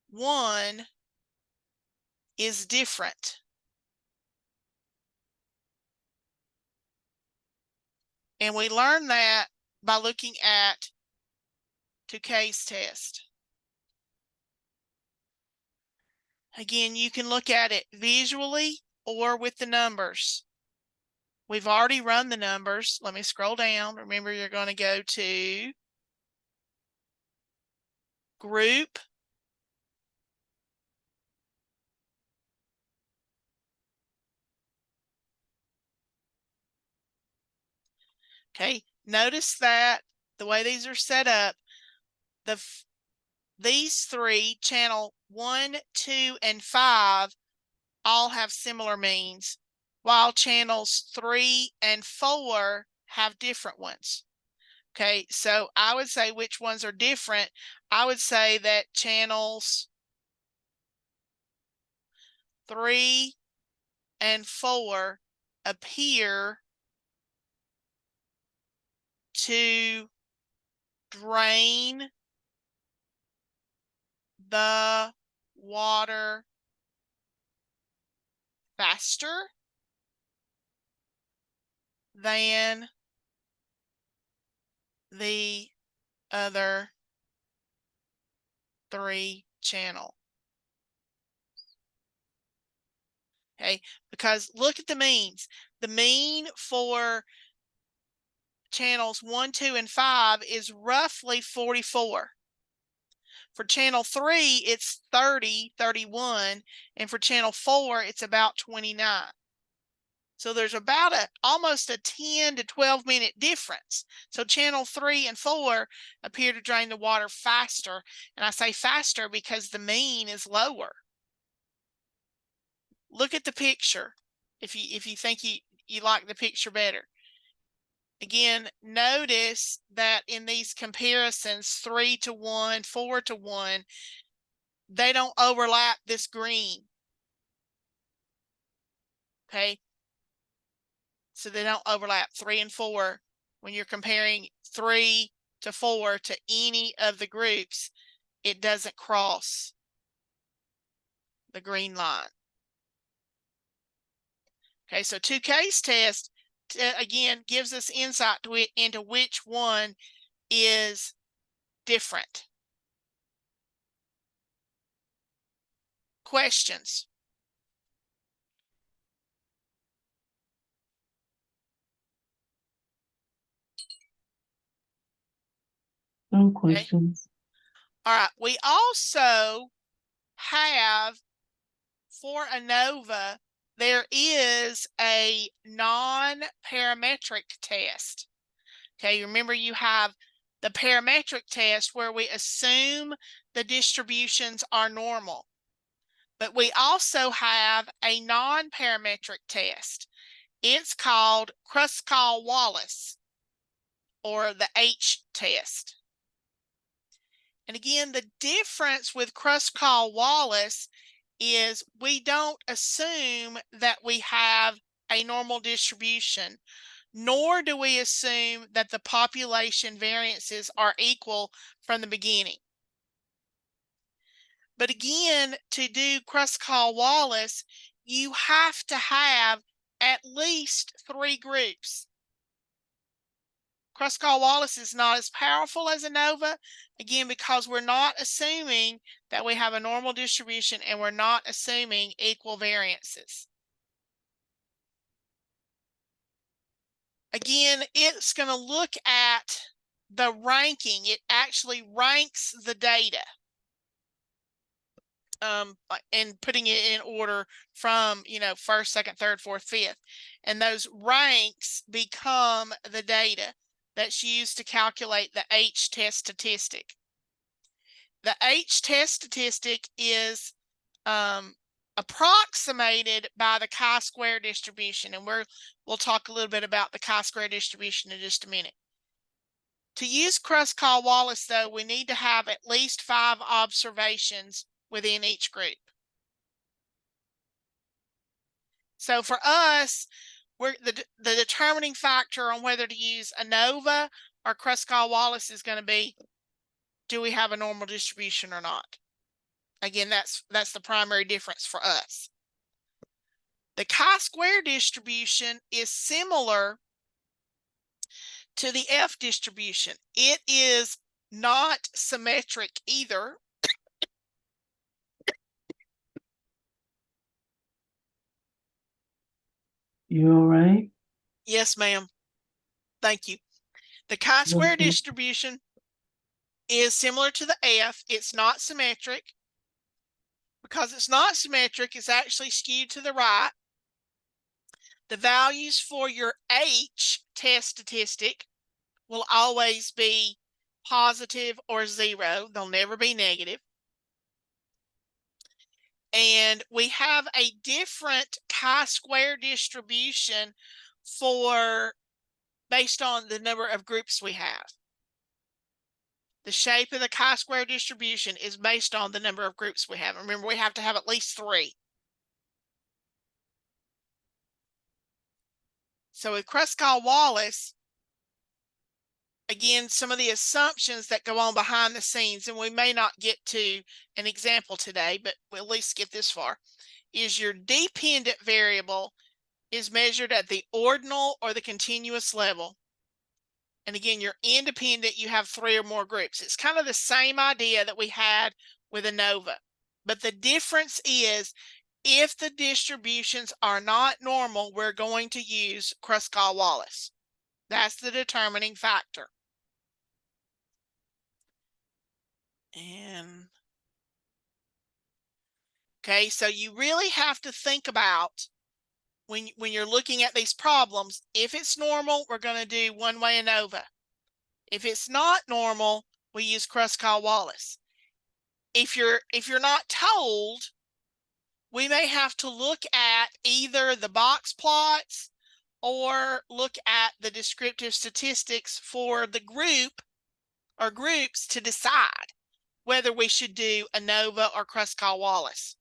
one is different. And we learn that by looking at Tukey's test. Again, you can look at it visually or with the numbers. We've already run the numbers. Let me scroll down. Remember, you're going to go to group. Okay, notice that the way these are set up, these three, channel 1, 2, and 5, all have similar means, while channels 3 and 4 have different ones. Okay, so I would say which ones are different. I would say that channels 3 and 4 appear to drain the water faster than the other 3 channel. Okay, because look at the means. The mean for channels 1, 2, and 5 is roughly 44. For channel 3, it's 30, 31, and for channel 4, it's about 29. So there's about almost a 10 to 12 minute difference. So channel 3 and 4 appear to drain the water faster. And I say faster because the mean is lower. Look at the picture if you think you like the picture better. Again, notice that in these comparisons, 3 to 1, 4 to 1, they don't overlap this green. Okay. So they don't overlap 3 and 4. When you're comparing 3 to 4 to any of the groups, it doesn't cross the green line. Okay, so 2 case test again gives us insight into which one is different. Questions? No questions. Okay. All right. We also have, for ANOVA, there is a non-parametric test. Okay, remember you have the parametric test where we assume the distributions are normal. But we also have a non-parametric test. It's called Kruskal-Wallis, or the H test. And again, the difference with Kruskal-Wallis is we don't assume that we have a normal distribution, nor do we assume that the population variances are equal from the beginning. But again, to do Kruskal-Wallis, you have to have at least 3 groups. Kruskal-Wallis is not as powerful as ANOVA, again, because we're not assuming that we have a normal distribution and we're not assuming equal variances. Again, it's going to look at the ranking. It actually ranks the data. And putting it in order from, first, second, third, fourth, fifth. And those ranks become the data that's used to calculate the H test statistic. The H test statistic is approximated by the chi-square distribution. And we'll talk a little bit about the chi-square distribution in just a minute. To use Kruskal-Wallis, though, we need to have at least 5 observations within each group. So for us, the determining factor on whether to use ANOVA or Kruskal-Wallis is going to be, do we have a normal distribution or not? Again, that's the primary difference for us. The chi-square distribution is similar to the F distribution. It is not symmetric either. You all right? Yes, ma'am. Thank you. The chi-square Okay. distribution is similar to the F. It's not symmetric. Because it's not symmetric, it's actually skewed to the right. The values for your H test statistic will always be positive or 0. They'll never be negative. And we have a different chi-square distribution based on the number of groups we have. The shape of the chi-square distribution is based on the number of groups we have. Remember, we have to have at least 3. So with Kruskal-Wallis, again, some of the assumptions that go on behind the scenes, and we may not get to an example today, but we'll at least get this far, is your dependent variable is measured at the ordinal or the continuous level. And again, your independent, you have 3 or more groups. It's kind of the same idea that we had with ANOVA. But the difference is, if the distributions are not normal, we're going to use Kruskal-Wallis. That's the determining factor. And okay, so you really have to think about when you're looking at these problems, if it's normal, we're going to do One-Way ANOVA. If it's not normal, we use Kruskal-Wallis. If you're not told, we may have to look at either the box plots or look at the descriptive statistics for the group or groups to decide whether we should do ANOVA or Kruskal-Wallis.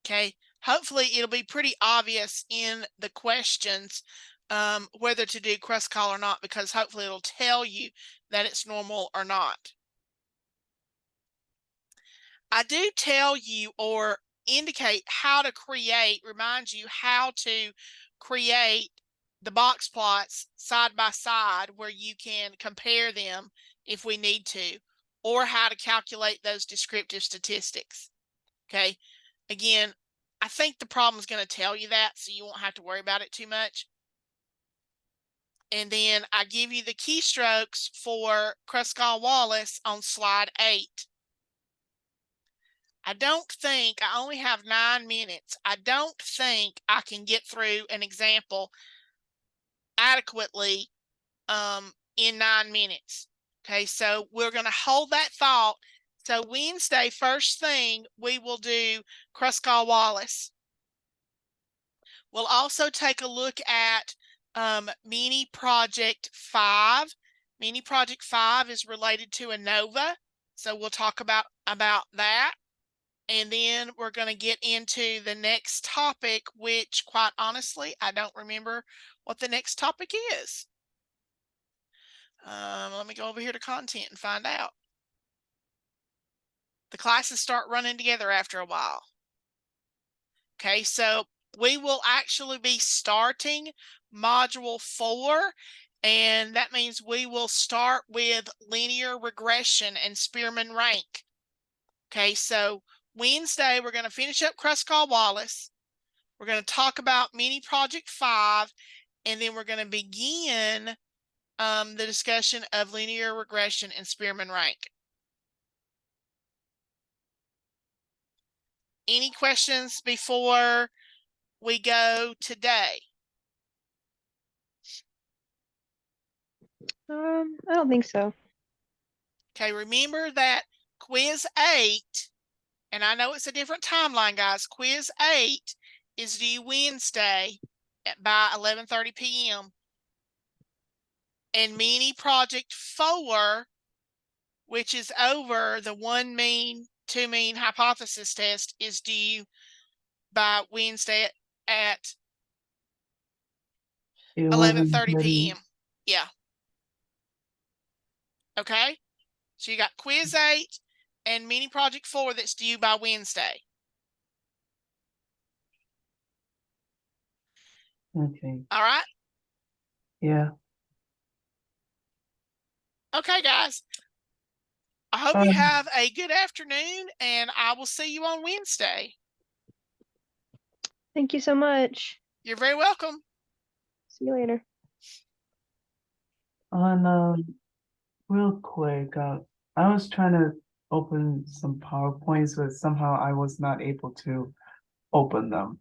Okay, hopefully it'll be pretty obvious in the questions whether to do Kruskal or not, because hopefully it'll tell you that it's normal or not. I do tell you or indicate how to create, remind you how to create the box plots side by side where you can compare them if we need to, or how to calculate those descriptive statistics. Okay, again, I think the problem is going to tell you that, so you won't have to worry about it too much. And then I give you the keystrokes for Kruskal-Wallis on slide 8. I only have 9 minutes. I don't think I can get through an example adequately in 9 minutes. Okay, so we're going to hold that thought. So Wednesday, first thing, we will do Kruskal-Wallis. We'll also take a look at Mini Project 5. Mini Project 5 is related to ANOVA, so we'll talk about that. And then we're going to get into the next topic, which quite honestly, I don't remember what the next topic is. Let me go over here to content and find out. The classes start running together after a while. Okay, so we will actually be starting module 4, and that means we will start with linear regression and Spearman rank. Okay, so Wednesday, we're going to finish up Kruskal-Wallis. We're going to talk about Mini Project 5, and then we're going to begin the discussion of linear regression and Spearman rank. Any questions before we go today? I don't think so. Okay, remember that quiz 8, and I know it's a different timeline, guys. Quiz 8 is due Wednesday by 11:30 p.m. And Mini Project 4, which is over the 1 mean, 2 mean hypothesis test, is due by Wednesday at 11:30 p.m. Yeah. Okay. So you got quiz 8 and Mini Project 4 that's due by Wednesday. Okay. All right. Yeah. Okay, guys. I hope you have a good afternoon, and I will see you on Wednesday. Thank you so much. You're very welcome. See you later. On real quick, I was trying to open some PowerPoints, but somehow I was not able to open them.